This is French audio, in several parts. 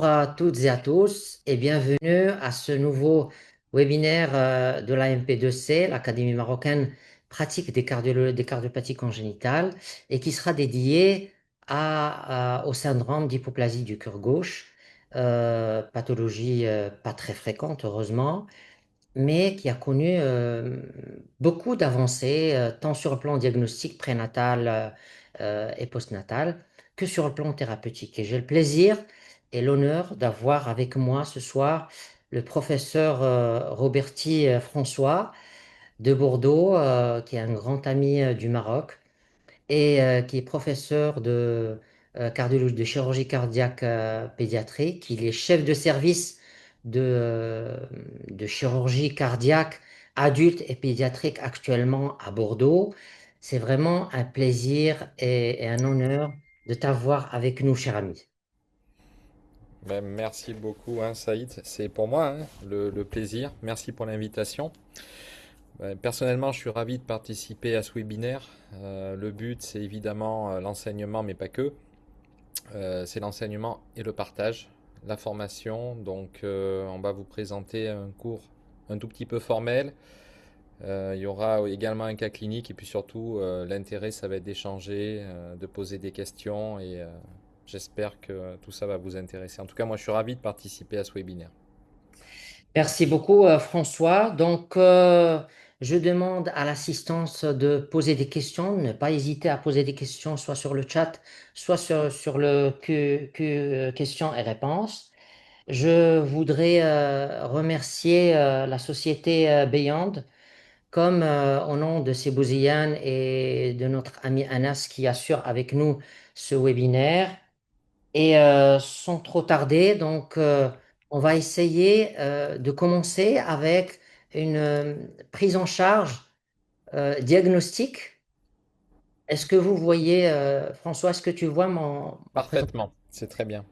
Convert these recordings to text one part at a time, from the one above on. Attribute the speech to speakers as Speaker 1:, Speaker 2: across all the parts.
Speaker 1: À toutes et à tous et bienvenue à ce nouveau webinaire de l'AMP2C, l'Académie marocaine pratique des cardiopathies congénitales, et qui sera dédié au syndrome d'hypoplasie du cœur gauche, pathologie pas très fréquente heureusement, mais qui a connu beaucoup d'avancées, tant sur le plan diagnostic prénatal et postnatal que sur le plan thérapeutique. Et j'ai le plaisir et l'honneur d'avoir avec moi ce soir le professeur Roberti François de Bordeaux, qui est un grand ami du Maroc et qui est professeur de de chirurgie cardiaque pédiatrique. Il est chef de service de chirurgie cardiaque adulte et pédiatrique actuellement à Bordeaux. C'est vraiment un plaisir et un honneur de t'avoir avec nous, cher ami.
Speaker 2: Ben, merci beaucoup, hein, Saïd. C'est pour moi, hein, le plaisir. Merci pour l'invitation. Ben, personnellement, je suis ravi de participer à ce webinaire. Le but, c'est évidemment l'enseignement, mais pas que. C'est l'enseignement et le partage, la formation. Donc, on va vous présenter un cours un tout petit peu formel. Il y aura également un cas clinique et puis surtout, l'intérêt, ça va être d'échanger, de poser des questions et j'espère que tout ça va vous intéresser. En tout cas, moi, je suis ravi de participer à ce webinaire.
Speaker 1: Merci beaucoup, François. Donc, je demande à l'assistance de poser des questions. Ne pas hésiter à poser des questions, soit sur le chat, soit sur le questions et réponses. Je voudrais remercier la société Beyond, comme au nom de Sebouziane et de notre ami Anas qui assure avec nous ce webinaire. Et sans trop tarder, donc, on va essayer de commencer avec une prise en charge diagnostique. Est-ce que vous voyez, François, est-ce que tu vois ma présentation?
Speaker 2: Parfaitement, c'est très bien.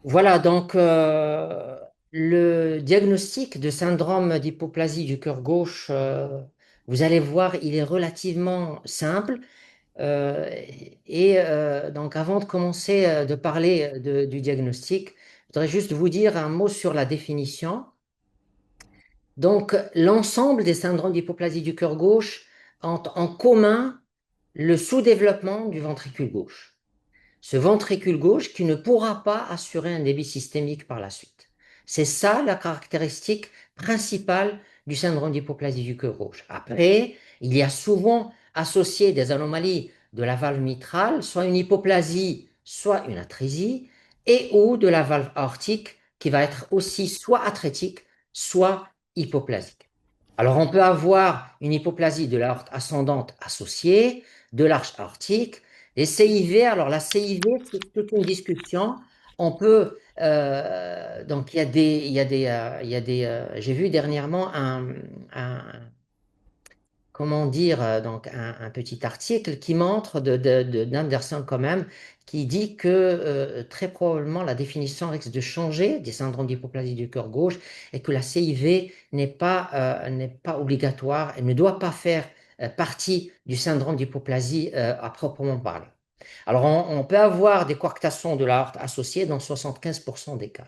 Speaker 1: Voilà, donc le diagnostic de syndrome d'hypoplasie du cœur gauche, vous allez voir, il est relativement simple. Euh, donc, avant de commencer de parler du diagnostic, je voudrais juste vous dire un mot sur la définition. Donc, l'ensemble des syndromes d'hypoplasie du cœur gauche ont en commun le sous-développement du ventricule gauche. Ce ventricule gauche qui ne pourra pas assurer un débit systémique par la suite. C'est ça la caractéristique principale du syndrome d'hypoplasie du cœur gauche. Après, il y a souvent associé des anomalies de la valve mitrale, soit une hypoplasie, soit une atrésie, et ou de la valve aortique qui va être aussi soit atrétique, soit hypoplasique. Alors, on peut avoir une hypoplasie de l'aorte ascendante associée, de l'arche aortique. Les CIV, alors la CIV, c'est toute une discussion. On peut, donc j'ai vu dernièrement un- comment dire, donc un petit article qui montre d'Anderson quand même, qui dit que très probablement la définition risque de changer des syndromes d'hypoplasie du cœur gauche et que la CIV n'est pas obligatoire et ne doit pas faire partie du syndrome d'hypoplasie à proprement parler. Alors, on peut avoir des coarctations de l'aorte associées dans 75% des cas.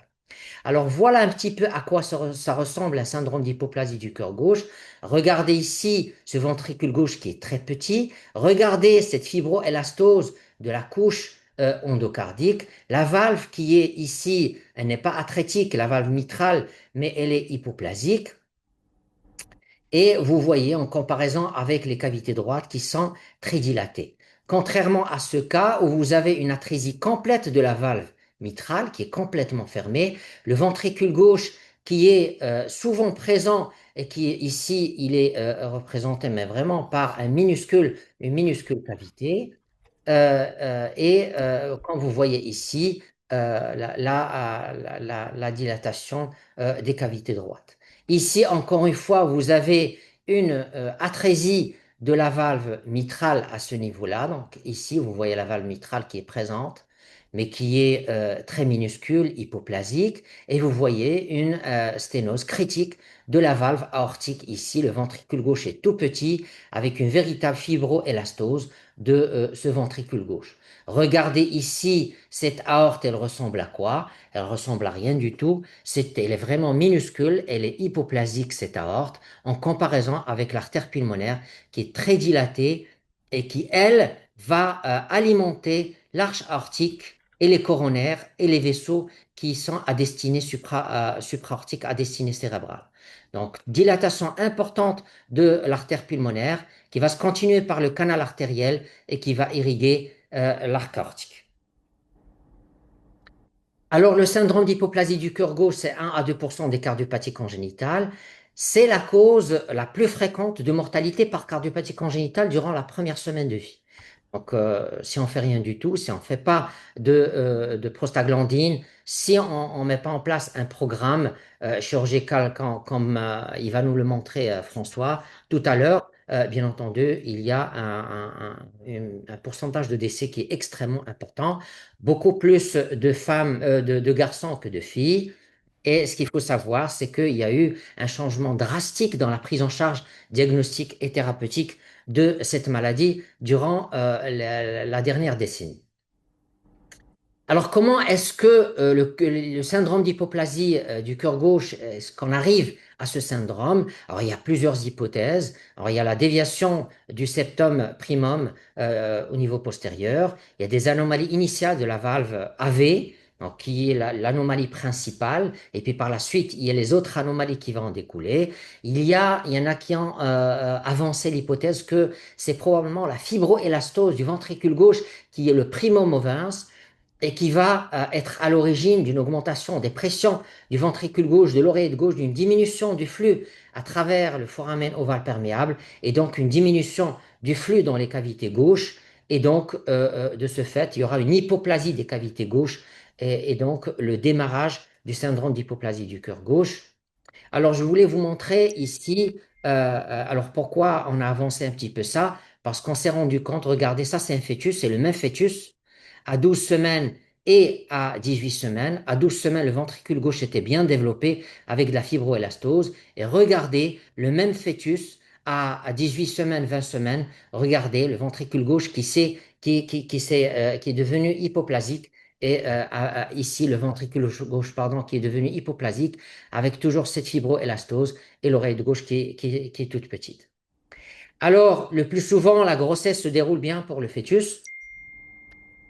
Speaker 1: Alors voilà un petit peu à quoi ça ressemble un syndrome d'hypoplasie du cœur gauche. Regardez ici ce ventricule gauche qui est très petit. Regardez cette fibroélastose de la couche endocardique. La valve qui est ici, elle n'est pas atrétique, la valve mitrale, mais elle est hypoplasique. Et vous voyez en comparaison avec les cavités droites qui sont très dilatées. Contrairement à ce cas où vous avez une atrésie complète de la valve mitrale qui est complètement fermée, le ventricule gauche qui est souvent présent et qui ici il est représenté mais vraiment par une minuscule cavité. Comme vous voyez ici, la dilatation des cavités droites. Ici, encore une fois, vous avez une atrésie de la valve mitrale à ce niveau-là. Donc ici, vous voyez la valve mitrale qui est présente. mais qui est très minuscule, hypoplasique, et vous voyez une sténose critique de la valve aortique ici. Le ventricule gauche est tout petit, avec une véritable fibroélastose de ce ventricule gauche. Regardez ici, cette aorte, elle ressemble à quoi? Elle ressemble à rien du tout. Elle est vraiment minuscule, elle est hypoplasique, cette aorte, en comparaison avec l'artère pulmonaire qui est très dilatée et qui, elle, va alimenter l'arche aortique et les coronaires et les vaisseaux qui sont à destinée supra-aortique, à destinée cérébrale. Donc, dilatation importante de l'artère pulmonaire qui va se continuer par le canal artériel et qui va irriguer l'arc aortique. Alors, le syndrome d'hypoplasie du cœur gauche, c'est 1 à 2% des cardiopathies congénitales. C'est la cause la plus fréquente de mortalité par cardiopathie congénitale durant la première semaine de vie. Donc, si on ne fait rien du tout, si on ne fait pas de prostaglandine, si on ne met pas en place un programme chirurgical comme il va nous le montrer François tout à l'heure, bien entendu, il y a un pourcentage de décès qui est extrêmement important, beaucoup plus de femmes, de garçons que de filles. Et ce qu'il faut savoir, c'est qu'il y a eu un changement drastique dans la prise en charge diagnostique et thérapeutique de cette maladie durant la dernière décennie. Alors, comment est-ce que le syndrome d'hypoplasie du cœur gauche, est-ce qu'on arrive à ce syndrome? Alors, il y a plusieurs hypothèses. Alors, il y a la déviation du septum primum au niveau postérieur. Il y a des anomalies initiales de la valve AV, donc, qui est l'anomalie principale. Et puis, par la suite, il y a les autres anomalies qui vont en découler. Il y en a qui ont avancé l'hypothèse que c'est probablement la fibroélastose du ventricule gauche qui est le primum movens et qui va être à l'origine d'une augmentation des pressions du ventricule gauche, de l'oreillette gauche, d'une diminution du flux à travers le foramen ovale perméable et donc une diminution du flux dans les cavités gauches. Et donc, de ce fait, il y aura une hypoplasie des cavités gauches et donc le démarrage du syndrome d'hypoplasie du cœur gauche. Alors, je voulais vous montrer ici, alors pourquoi on a avancé un petit peu ça? Parce qu'on s'est rendu compte, regardez, ça c'est un fœtus, c'est le même fœtus à 12 semaines et à 18 semaines. À 12 semaines, le ventricule gauche était bien développé avec de la fibroélastose. Et regardez, le même fœtus à 18 semaines, 20 semaines, regardez le ventricule gauche qui est devenu hypoplasique. Et ici, le ventricule gauche, pardon, qui est devenu hypoplasique avec toujours cette fibroélastose et l'oreille de gauche qui est toute petite. Alors, le plus souvent, la grossesse se déroule bien pour le fœtus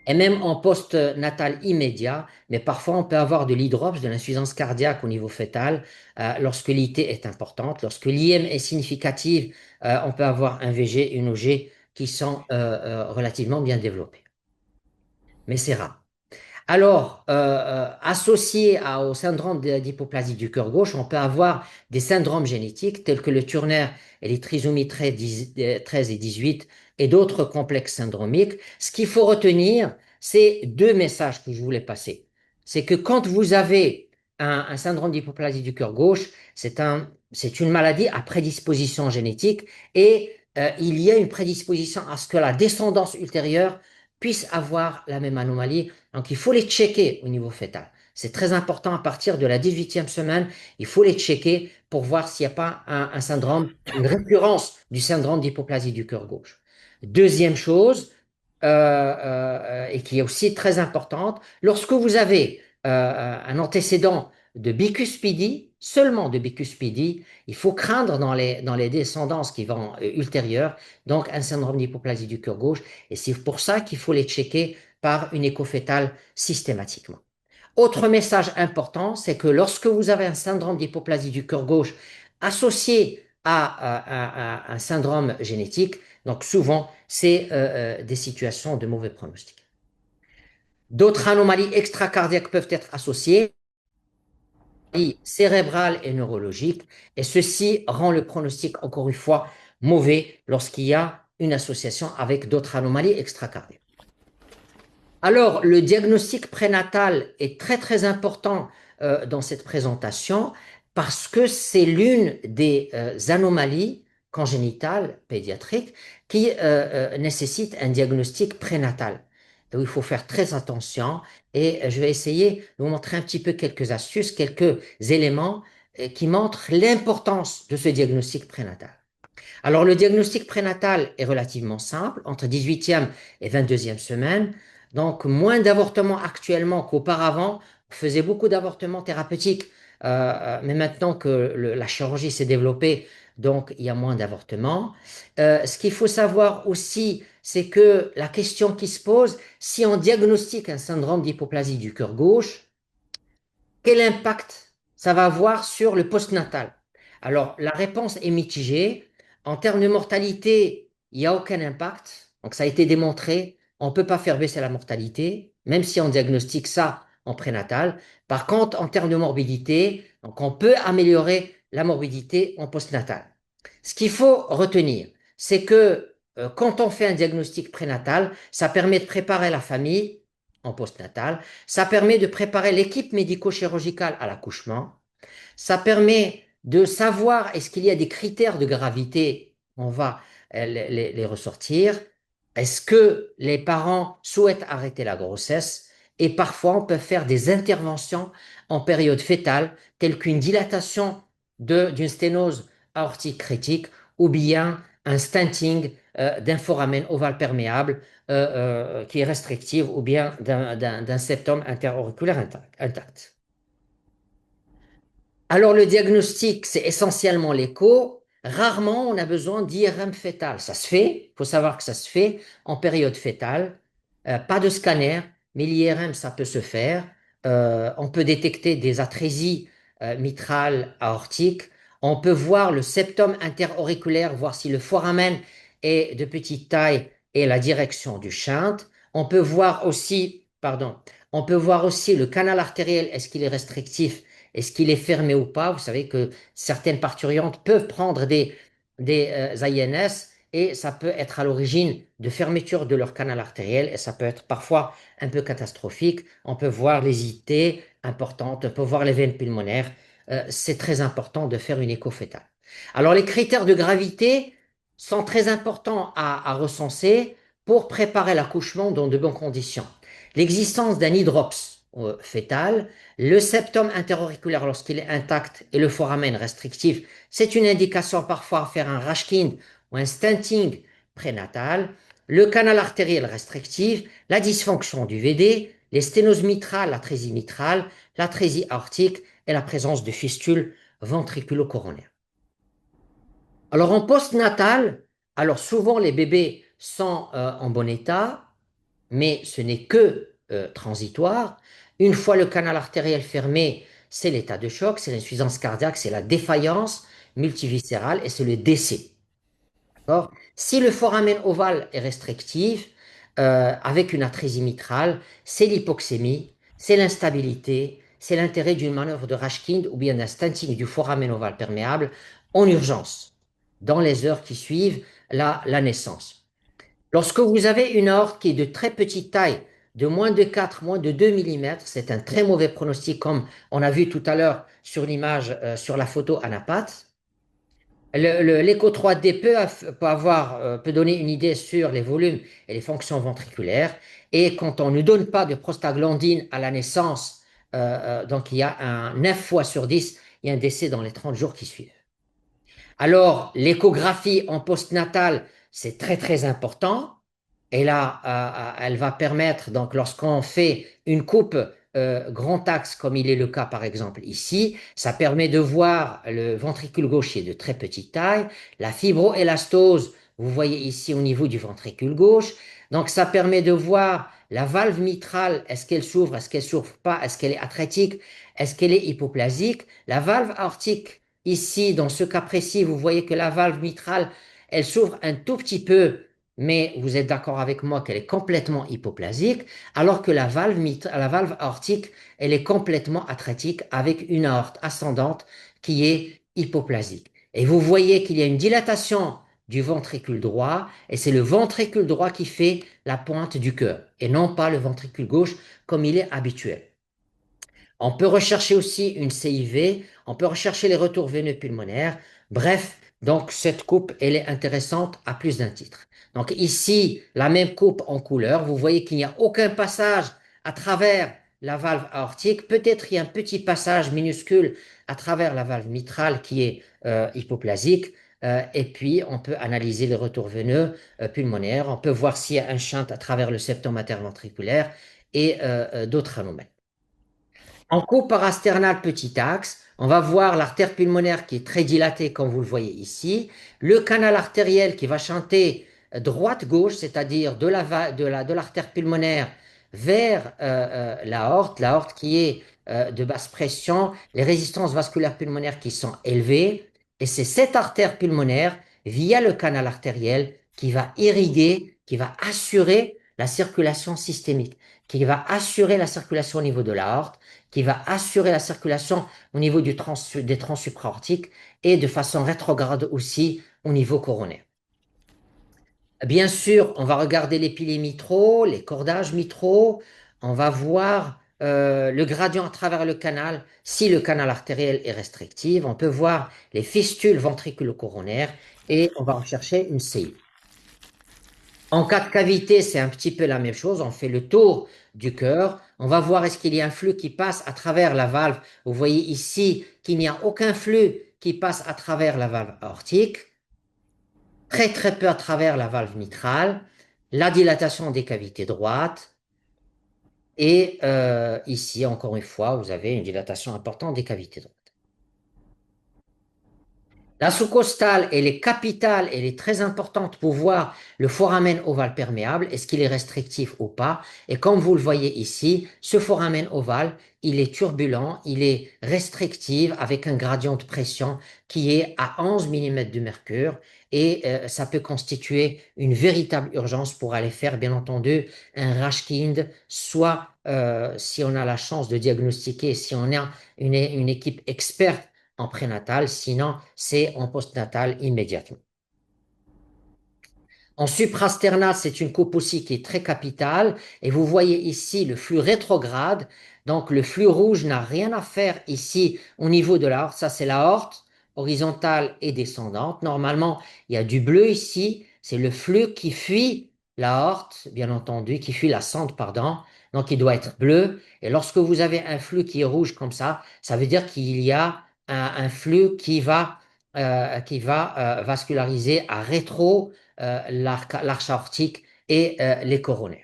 Speaker 1: et même en post-natal immédiat, mais parfois on peut avoir de l'hydrops, de l'insuffisance cardiaque au niveau fœtal, lorsque l'IT est importante. Lorsque l'IM est significative, on peut avoir un VG et une OG qui sont relativement bien développés. Mais c'est rare. Alors, associé au syndrome d'hypoplasie du cœur gauche, on peut avoir des syndromes génétiques tels que le Turner et les trisomies 13 et 18 et d'autres complexes syndromiques. Ce qu'il faut retenir, c'est deux messages que je voulais passer. C'est que quand vous avez un syndrome d'hypoplasie du cœur gauche, c'est une maladie à prédisposition génétique et il y a une prédisposition à ce que la descendance ultérieure puisse avoir la même anomalie. Donc, il faut les checker au niveau fœtal. C'est très important à partir de la 18e semaine. Il faut les checker pour voir s'il n'y a pas un syndrome, une récurrence du syndrome d'hypoplasie du cœur gauche. Deuxième chose, et qui est aussi très importante, lorsque vous avez un antécédent de bicuspidie, seulement de bicuspidie, il faut craindre dans les descendances qui vont ultérieures, donc un syndrome d'hypoplasie du cœur gauche, et c'est pour ça qu'il faut les checker par une écho fétale systématiquement. Autre message important, c'est que lorsque vous avez un syndrome d'hypoplasie du cœur gauche associé à un syndrome génétique, donc souvent, c'est des situations de mauvais pronostic. D'autres anomalies extracardiaques peuvent être associées, cérébrales et neurologiques, et ceci rend le pronostic, encore une fois, mauvais lorsqu'il y a une association avec d'autres anomalies extracardiaques. Alors, le diagnostic prénatal est très très important dans cette présentation parce que c'est l'une des anomalies congénitales pédiatriques qui nécessite un diagnostic prénatal. où il faut faire très attention. Et je vais essayer de vous montrer un petit peu quelques astuces, quelques éléments qui montrent l'importance de ce diagnostic prénatal. Alors, le diagnostic prénatal est relativement simple, entre 18e et 22e semaine. Donc, moins d'avortements actuellement qu'auparavant. On faisait beaucoup d'avortements thérapeutiques, mais maintenant que la chirurgie s'est développée, donc il y a moins d'avortements. Ce qu'il faut savoir aussi, c'est que la question qui se pose, si on diagnostique un syndrome d'hypoplasie du cœur gauche, quel impact ça va avoir sur le postnatal? Alors, la réponse est mitigée. En termes de mortalité, il n'y a aucun impact. Donc, ça a été démontré. On ne peut pas faire baisser la mortalité, même si on diagnostique ça en prénatal. Par contre, en termes de morbidité, donc on peut améliorer la morbidité en postnatal. Ce qu'il faut retenir, c'est que quand on fait un diagnostic prénatal, ça permet de préparer la famille en postnatal, ça permet de préparer l'équipe médico-chirurgicale à l'accouchement, ça permet de savoir est-ce qu'il y a des critères de gravité, on va les ressortir, est-ce que les parents souhaitent arrêter la grossesse et parfois on peut faire des interventions en période fétale telles qu'une dilatation d'une sténose aortique critique ou bien un stenting d'un foramen ovale perméable qui est restrictive ou bien d'un septum interauriculaire intact. Alors, le diagnostic, c'est essentiellement l'écho. Rarement, on a besoin d'IRM fœtal. Ça se fait, il faut savoir que ça se fait en période fœtale. Pas de scanner, mais l'IRM, ça peut se faire. On peut détecter des atrésies mitrales aortiques. On peut voir le septum interauriculaire, voir si le foramen est de petite taille et la direction du shunt. On peut voir aussi, pardon, on peut voir aussi le canal artériel, est-ce qu'il est restrictif? Est-ce qu'il est fermé ou pas? Vous savez que certaines parturientes peuvent prendre des INS et ça peut être à l'origine de fermeture de leur canal artériel et ça peut être parfois un peu catastrophique. On peut voir les IT importantes, on peut voir les veines pulmonaires. C'est très important de faire une écho fétale. Alors, les critères de gravité sont très importants à recenser pour préparer l'accouchement dans de bonnes conditions. L'existence d'un hydrops fœtal, le septum interauriculaire lorsqu'il est intact et le foramen restrictif, c'est une indication parfois à faire un Rashkind ou un stenting prénatal. Le canal artériel restrictif, la dysfonction du VD, les sténoses mitrales, l'atrésie aortique et la présence de fistules ventriculo-coronaires. Alors en postnatal, alors souvent les bébés sont en bon état, mais ce n'est que transitoire. Une fois le canal artériel fermé, c'est l'état de choc, c'est l'insuffisance cardiaque, c'est la défaillance multiviscérale et c'est le décès. D'accord. Si le foramen ovale est restrictif, avec une atrésie mitrale, c'est l'hypoxémie, c'est l'instabilité, c'est l'intérêt d'une manœuvre de Rashkind ou bien d'un stenting du foramen ovale perméable en urgence, dans les heures qui suivent la naissance. Lorsque vous avez une aorte qui est de très petite taille, de moins de 4, moins de 2 mm, c'est un très mauvais pronostic, comme on a vu tout à l'heure sur l'image, sur la photo Anapath. L'écho 3D peut donner une idée sur les volumes et les fonctions ventriculaires. Et quand on ne donne pas de prostaglandine à la naissance, donc il y a un 9 fois sur 10, il y a un décès dans les 30 jours qui suivent. Alors, l'échographie en postnatal, c'est très très important. Et là, elle va permettre, donc lorsqu'on fait une coupe grand axe, comme il est le cas par exemple ici, ça permet de voir le ventricule gauche de très petite taille, la fibroélastose, vous voyez ici au niveau du ventricule gauche. Donc ça permet de voir la valve mitrale, est-ce qu'elle s'ouvre pas, est-ce qu'elle est atrétique, est-ce qu'elle est hypoplasique. La valve aortique, ici, dans ce cas précis, vous voyez que la valve mitrale, elle s'ouvre un tout petit peu, mais vous êtes d'accord avec moi qu'elle est complètement hypoplasique, alors que la valve aortique, elle est complètement atrétique avec une aorte ascendante qui est hypoplasique. Et vous voyez qu'il y a une dilatation du ventricule droit, et c'est le ventricule droit qui fait la pointe du cœur, et non pas le ventricule gauche comme il est habituel. On peut rechercher aussi une CIV, on peut rechercher les retours veineux pulmonaires. Bref, Donc, cette coupe, elle est intéressante à plus d'un titre. Donc, ici, la même coupe en couleur. Vous voyez qu'il n'y a aucun passage à travers la valve aortique. Peut-être il y a un petit passage minuscule à travers la valve mitrale qui est hypoplasique. Et puis, on peut analyser le retour veineux pulmonaire. On peut voir s'il y a un shunt à travers le septum interventriculaire et d'autres anomalies. En coupe parasternale petit axe, on va voir l'artère pulmonaire qui est très dilatée, comme vous le voyez ici, le canal artériel qui va chanter droite-gauche, c'est-à-dire de l'artère pulmonaire vers l'aorte qui est de basse pression, les résistances vasculaires pulmonaires qui sont élevées, et c'est cette artère pulmonaire, via le canal artériel, qui va irriguer, qui va assurer la circulation systémique, qui va assurer la circulation au niveau de l'aorte, qui va assurer la circulation au niveau des troncs supraortiques et de façon rétrograde aussi au niveau coronaire. Bien sûr, on va regarder les piliers mitraux, les cordages mitraux, on va voir le gradient à travers le canal, si le canal artériel est restrictif, on peut voir les fistules ventriculo-coronaires et on va rechercher une CI. En cas de cavité, c'est un petit peu la même chose. On fait le tour du cœur. On va voir est-ce qu'il y a un flux qui passe à travers la valve. Vous voyez ici qu'il n'y a aucun flux qui passe à travers la valve aortique. Très très peu à travers la valve mitrale. La dilatation des cavités droites. Et ici, encore une fois, vous avez une dilatation importante des cavités droites. La sous-costale, elle est capitale, elle est très importante pour voir le foramen ovale perméable, est-ce qu'il est restrictif ou pas. Et comme vous le voyez ici, ce foramen ovale, il est turbulent, il est restrictif avec un gradient de pression qui est à 11 mm de mercure et ça peut constituer une véritable urgence pour aller faire, bien entendu, un Rashkind, soit si on a la chance de diagnostiquer, si on a une équipe experte en prénatal, sinon c'est en postnatal immédiatement. En suprasternal, c'est une coupe aussi qui est très capitale et vous voyez ici le flux rétrograde. Donc le flux rouge n'a rien à faire ici au niveau de l'aorte. Ça, c'est l'aorte horizontale et descendante. Normalement, il y a du bleu ici. C'est le flux qui fuit l'aorte, bien entendu, qui fuit la sonde, pardon. Donc il doit être bleu. Et lorsque vous avez un flux qui est rouge comme ça veut dire qu'il y a un flux qui va vasculariser à rétro l'arche aortique et les coronaires.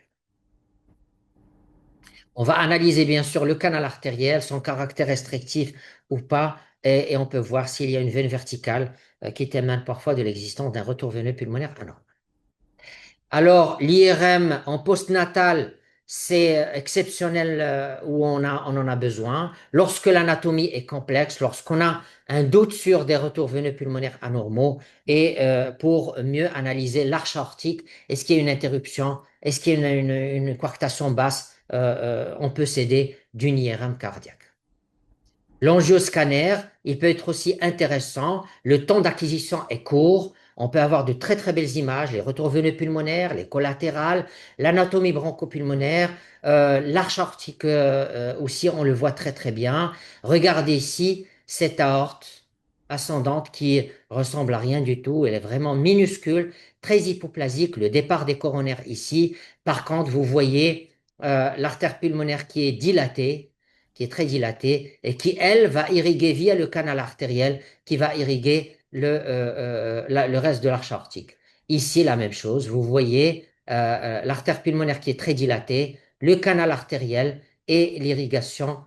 Speaker 1: On va analyser bien sûr le canal artériel, son caractère restrictif ou pas, et on peut voir s'il y a une veine verticale qui témoigne parfois de l'existence d'un retour veineux pulmonaire anormal. Alors, l'IRM en postnatal, c'est exceptionnel où on en a besoin. Lorsque l'anatomie est complexe, lorsqu'on a un doute sur des retours veineux pulmonaires anormaux et pour mieux analyser l'arche aortique, est-ce qu'il y a une interruption, est-ce qu'il y a une coarctation basse, on peut s'aider d'une IRM cardiaque. L'angioscanner, il peut être aussi intéressant. Le temps d'acquisition est court. On peut avoir de très très belles images, les retours veineux pulmonaires, les collatérales, l'anatomie bronchopulmonaire, l'arche aortique aussi, on le voit très très bien. Regardez ici cette aorte ascendante qui ressemble à rien du tout. Elle est vraiment minuscule, très hypoplasique. Le départ des coronaires ici. Par contre, vous voyez l'artère pulmonaire qui est dilatée, qui est très dilatée et qui, elle, va irriguer via le canal artériel qui va irriguer le reste de l'arche aortique. Ici, la même chose. Vous voyez l'artère pulmonaire qui est très dilatée, le canal artériel et l'irrigation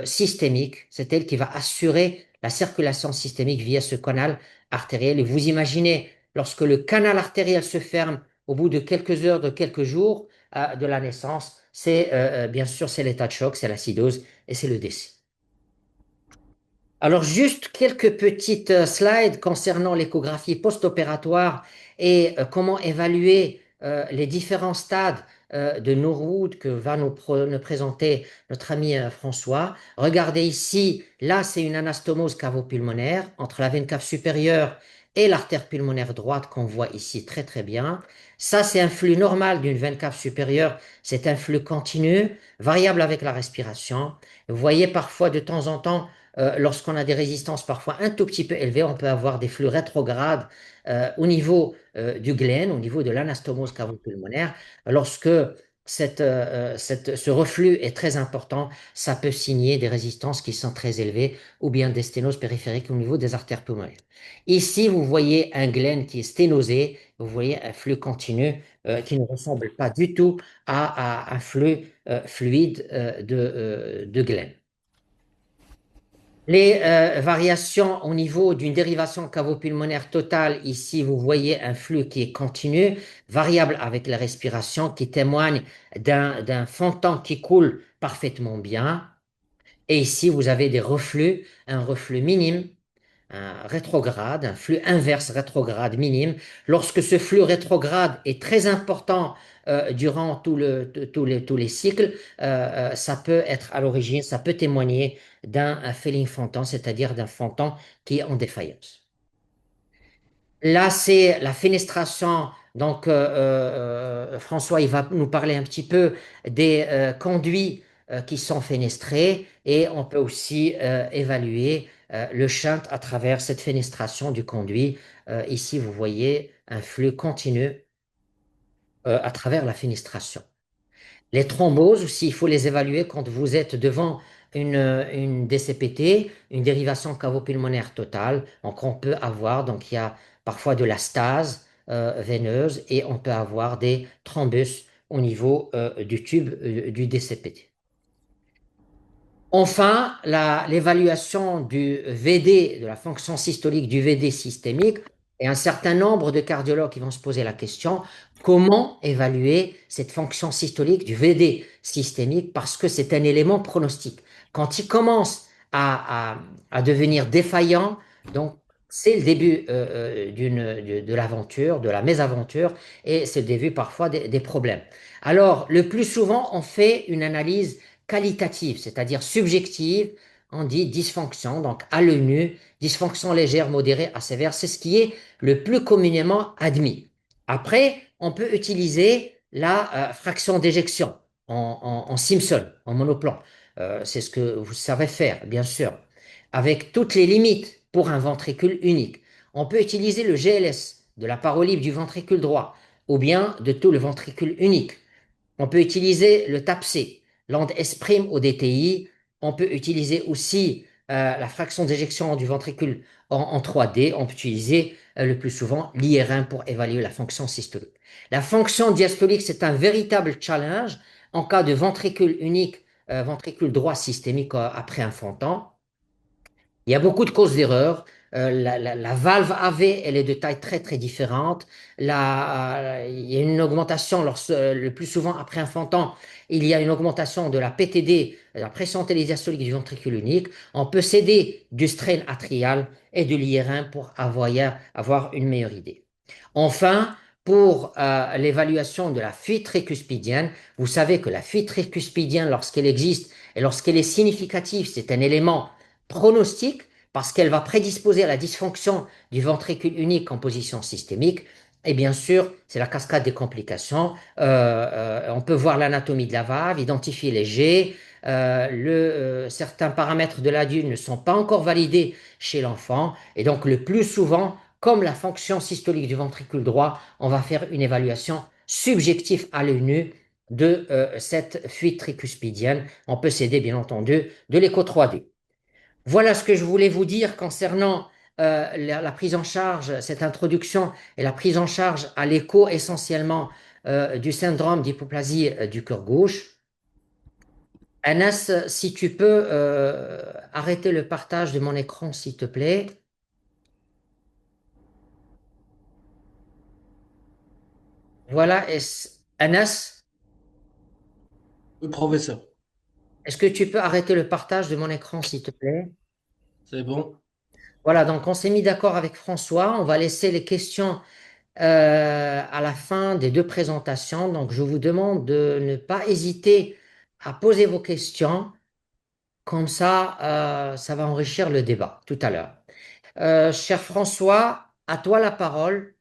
Speaker 1: systémique. C'est elle qui va assurer la circulation systémique via ce canal artériel. Et vous imaginez, lorsque le canal artériel se ferme au bout de quelques heures, de quelques jours de la naissance, c'est bien sûr c'est l'état de choc, c'est l'acidose et c'est le décès. Alors, juste quelques petites slides concernant l'échographie post-opératoire et comment évaluer les différents stades de Norwood que va nous présenter notre ami François. Regardez ici, là c'est une anastomose cavo-pulmonaire entre la veine cave supérieure et l'artère pulmonaire droite qu'on voit ici très très bien. Ça c'est un flux normal d'une veine cave supérieure, c'est un flux continu, variable avec la respiration. Vous voyez parfois de temps en temps lorsqu'on a des résistances parfois un tout petit peu élevées, on peut avoir des flux rétrogrades au niveau du glen, au niveau de l'anastomose cavo-pulmonaire. Lorsque ce reflux est très important, ça peut signer des résistances qui sont très élevées ou bien des sténoses périphériques au niveau des artères pulmonaires. Ici, vous voyez un glen qui est sténosé, vous voyez un flux continu qui ne ressemble pas du tout à un flux fluide de glen. Les variations au niveau d'une dérivation cavo-pulmonaire totale, ici vous voyez un flux qui est continu, variable avec la respiration, qui témoigne d'un fontan qui coule parfaitement bien. Et ici vous avez des reflux, un reflux minime, un rétrograde, un flux inverse rétrograde minime. Lorsque ce flux rétrograde est très important durant tous les cycles, ça peut être à l'origine, ça peut témoigner d'un failing fontan, c'est-à-dire d'un fontan qui est en défaillance. Là, c'est la fenestration. Donc, François, il va nous parler un petit peu des conduits qui sont fenestrés et on peut aussi évaluer le shunt à travers cette fenestration du conduit. Ici, vous voyez un flux continu à travers la fenestration. Les thromboses aussi, il faut les évaluer quand vous êtes devant une DCPT, une dérivation cavo-pulmonaire totale. Donc, on peut avoir, donc il y a parfois de la stase veineuse et on peut avoir des thrombus au niveau du tube du DCPT. Enfin, l'évaluation du VD, de la fonction systolique du VD systémique, et un certain nombre de cardiologues qui vont se poser la question, comment évaluer cette fonction systolique du VD systémique parce que c'est un élément pronostic. Quand il commence à devenir défaillant, donc c'est le début de l'aventure, de la mésaventure, et c'est le début parfois des problèmes. Alors, le plus souvent, on fait une analyse qualitative, c'est-à-dire subjective, on dit dysfonction, donc à l'œil nu, dysfonction légère, modérée à sévère, c'est ce qui est le plus communément admis. Après, on peut utiliser la fraction d'éjection en Simpson, en monoplan. C'est ce que vous savez faire, bien sûr, avec toutes les limites pour un ventricule unique. On peut utiliser le GLS, de la paroi libre du ventricule droit, ou bien de tout le ventricule unique. On peut utiliser le TAPC, l'onde S' au DTI. On peut utiliser aussi la fraction d'éjection du ventricule en 3D. On peut utiliser le plus souvent l'IR1 pour évaluer la fonction systolique. La fonction diastolique, c'est un véritable challenge en cas de ventricule unique, ventricule droit systémique après un fontan. Il y a beaucoup de causes d'erreur. La valve AV, elle est de taille très très différente. Il y a une augmentation, le plus souvent après un fontan, il y a une augmentation de la PTD, la pression télédiastolique du ventricule unique. On peut céder du strain atrial et de l'IR1 pour avoir une meilleure idée. Enfin, pour l'évaluation de la fuite tricuspidienne, vous savez que la fuite tricuspidienne, lorsqu'elle existe et lorsqu'elle est significative, c'est un élément pronostic parce qu'elle va prédisposer à la dysfonction du ventricule unique en position systémique. Et bien sûr, c'est la cascade des complications. On peut voir l'anatomie de la valve, identifier les G. Certains paramètres de l'adulte ne sont pas encore validés chez l'enfant. Et donc, le plus souvent, comme la fonction systolique du ventricule droit, on va faire une évaluation subjective à l'œil nu de cette fuite tricuspidienne. On peut s'aider, bien entendu, de l'écho 3D. Voilà ce que je voulais vous dire concernant la prise en charge, cette introduction et la prise en charge à l'écho essentiellement du syndrome d'hypoplasie du cœur gauche. Anas, si tu peux arrêter le partage de mon écran, s'il te plaît. Voilà, Anas,
Speaker 3: Oui, professeur,
Speaker 1: est-ce que tu peux arrêter le partage de mon écran, s'il te plaît?
Speaker 3: c'est bon.
Speaker 1: Voilà, donc on s'est mis d'accord avec François. On va laisser les questions à la fin des deux présentations. Donc, je vous demande de ne pas hésiter à poser vos questions. Comme ça va enrichir le débat tout à l'heure. Cher François, à toi la parole.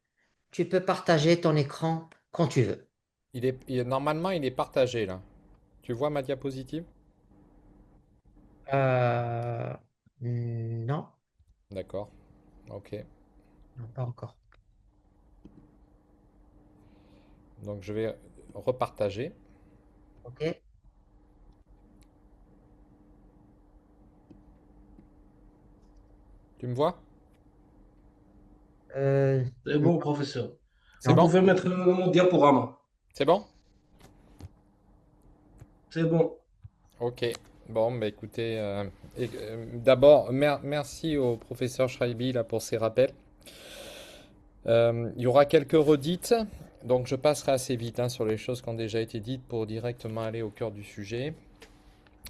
Speaker 1: Tu peux partager ton écran quand tu veux.
Speaker 2: Normalement, il est partagé là. Tu vois ma diapositive?
Speaker 1: Euh, Non,
Speaker 2: D'accord. Ok.
Speaker 1: non, pas encore.
Speaker 2: Donc je vais repartager.
Speaker 1: Ok.
Speaker 2: Tu me vois?
Speaker 3: C'est
Speaker 1: Non,
Speaker 3: bon, professeur.
Speaker 2: C'est
Speaker 3: Vous
Speaker 1: non.
Speaker 2: bon?
Speaker 3: pouvez mettre mon diaporama.
Speaker 2: C'est bon?
Speaker 3: C'est bon.
Speaker 2: Ok. Bon, bah écoutez, d'abord, merci au professeur Schreiby là, pour ses rappels. Il y aura quelques redites, donc je passerai assez vite hein, sur les choses qui ont déjà été dites pour directement aller au cœur du sujet.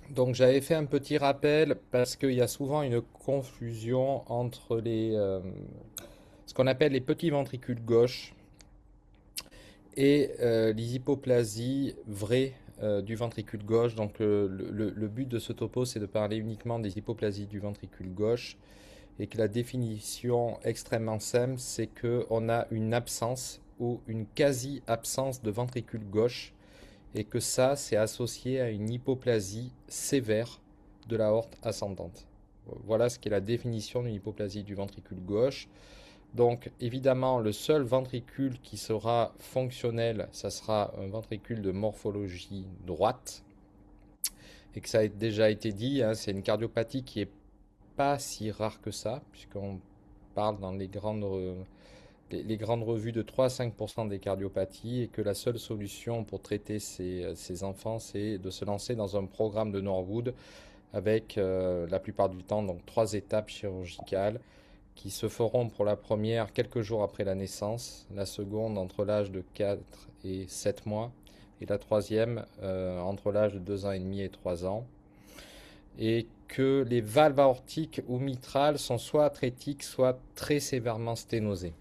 Speaker 2: Donc j'avais fait un petit rappel parce qu'il y a souvent une confusion entre ce qu'on appelle les petits ventricules gauche et les hypoplasies vraies du ventricule gauche. Donc le but de ce topo, c'est de parler uniquement des hypoplasies du ventricule gauche et que la définition extrêmement simple, c'est qu'on a une absence ou une quasi-absence de ventricule gauche et que ça, c'est associé à une hypoplasie sévère de l'aorte ascendante. Voilà ce qu'est la définition d'une hypoplasie du ventricule gauche. Donc évidemment, le seul ventricule qui sera fonctionnel, ça sera un ventricule de morphologie droite. Et que ça a déjà été dit, hein, c'est une cardiopathie qui est pas si rare que ça, puisqu'on parle dans les grandes revues de 3 à 5% des cardiopathies, et que la seule solution pour traiter ces enfants, c'est de se lancer dans un programme de Norwood avec la plupart du temps donc 3 étapes chirurgicales qui se feront pour la première quelques jours après la naissance, la seconde entre l'âge de 4 et 7 mois, et la troisième entre l'âge de 2 ans et demi et 3 ans. Et que les valves aortiques ou mitrales sont soit atrétiques, soit très sévèrement sténosées.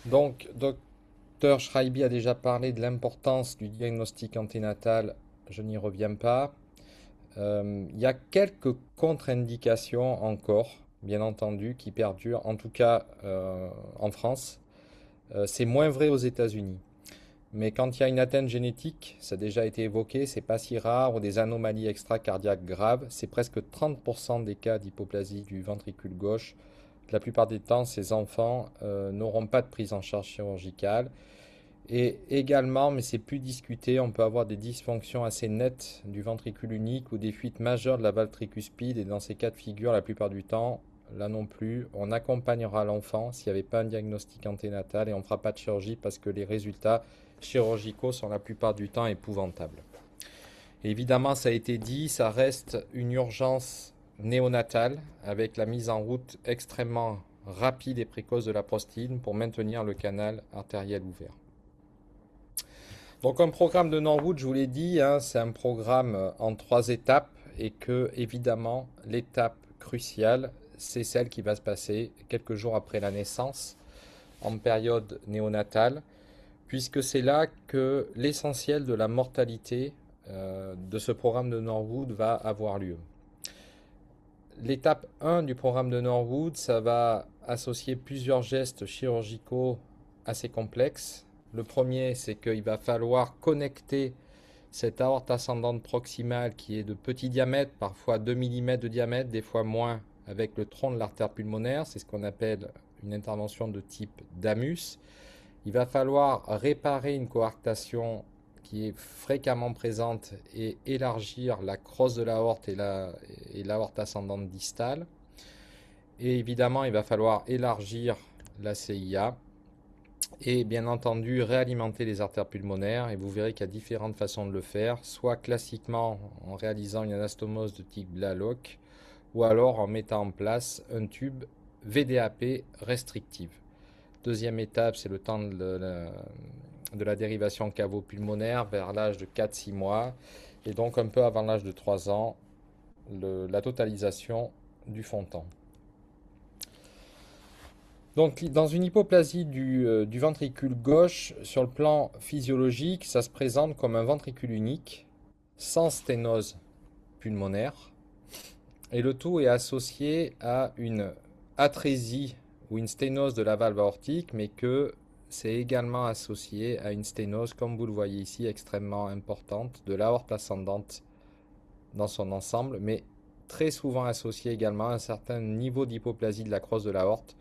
Speaker 2: Donc, docteur Schreiby a déjà parlé de l'importance du diagnostic anténatal, je n'y reviens pas. Il y a quelques contre-indications encore, bien entendu, qui perdurent, en tout cas en France. C'est moins vrai aux États-Unis. Mais quand il y a une atteinte génétique, ça a déjà été évoqué, c'est pas si rare, ou des anomalies extracardiaques graves, c'est presque 30% des cas d'hypoplasie du ventricule gauche. La plupart des temps, ces enfants n'auront pas de prise en charge chirurgicale. Et également, mais c'est plus discuté, on peut avoir des dysfonctions assez nettes du ventricule unique ou des fuites majeures de la valve tricuspide. Et dans ces cas de figure, la plupart du temps, là non plus, on accompagnera l'enfant s'il n'y avait pas un diagnostic anténatal et on ne fera pas de chirurgie parce que les résultats chirurgicaux sont la plupart du temps épouvantables. Et évidemment, ça a été dit, ça reste une urgence néonatale avec la mise en route extrêmement rapide et précoce de la prostine pour maintenir le canal artériel ouvert. Donc un programme de Norwood, je vous l'ai dit, hein, c'est un programme en 3 étapes et que évidemment l'étape cruciale, c'est celle qui va se passer quelques jours après la naissance, en période néonatale, puisque c'est là que l'essentiel de la mortalité de ce programme de Norwood va avoir lieu. L'étape 1 du programme de Norwood, ça va associer plusieurs gestes chirurgicaux assez complexes. Le premier, c'est qu'il va falloir connecter cette aorte ascendante proximale qui est de petit diamètre, parfois 2 mm de diamètre, des fois moins, avec le tronc de l'artère pulmonaire. C'est ce qu'on appelle une intervention de type DAMUS. Il va falloir réparer une coarctation qui est fréquemment présente et élargir la crosse de l'aorte et l'aorte ascendante distale. Et évidemment, il va falloir élargir la CIA et bien entendu réalimenter les artères pulmonaires. Et vous verrez qu'il y a différentes façons de le faire, soit classiquement en réalisant une anastomose de type Blalock, ou alors en mettant en place un tube VDAP restrictive. Deuxième étape, c'est le temps de la dérivation cavo-pulmonaire vers l'âge de 4-6 mois. Et donc un peu avant l'âge de 3 ans, la totalisation du fontan. Donc dans une hypoplasie du ventricule gauche, sur le plan physiologique, ça se présente comme un ventricule unique, sans sténose pulmonaire. Et le tout est associé à une atrésie ou une sténose de la valve aortique, mais que c'est également associé à une sténose, comme vous le voyez ici, extrêmement importante de l'aorte ascendante dans son ensemble, mais très souvent associé également à un certain niveau d'hypoplasie de la crosse de l'aorte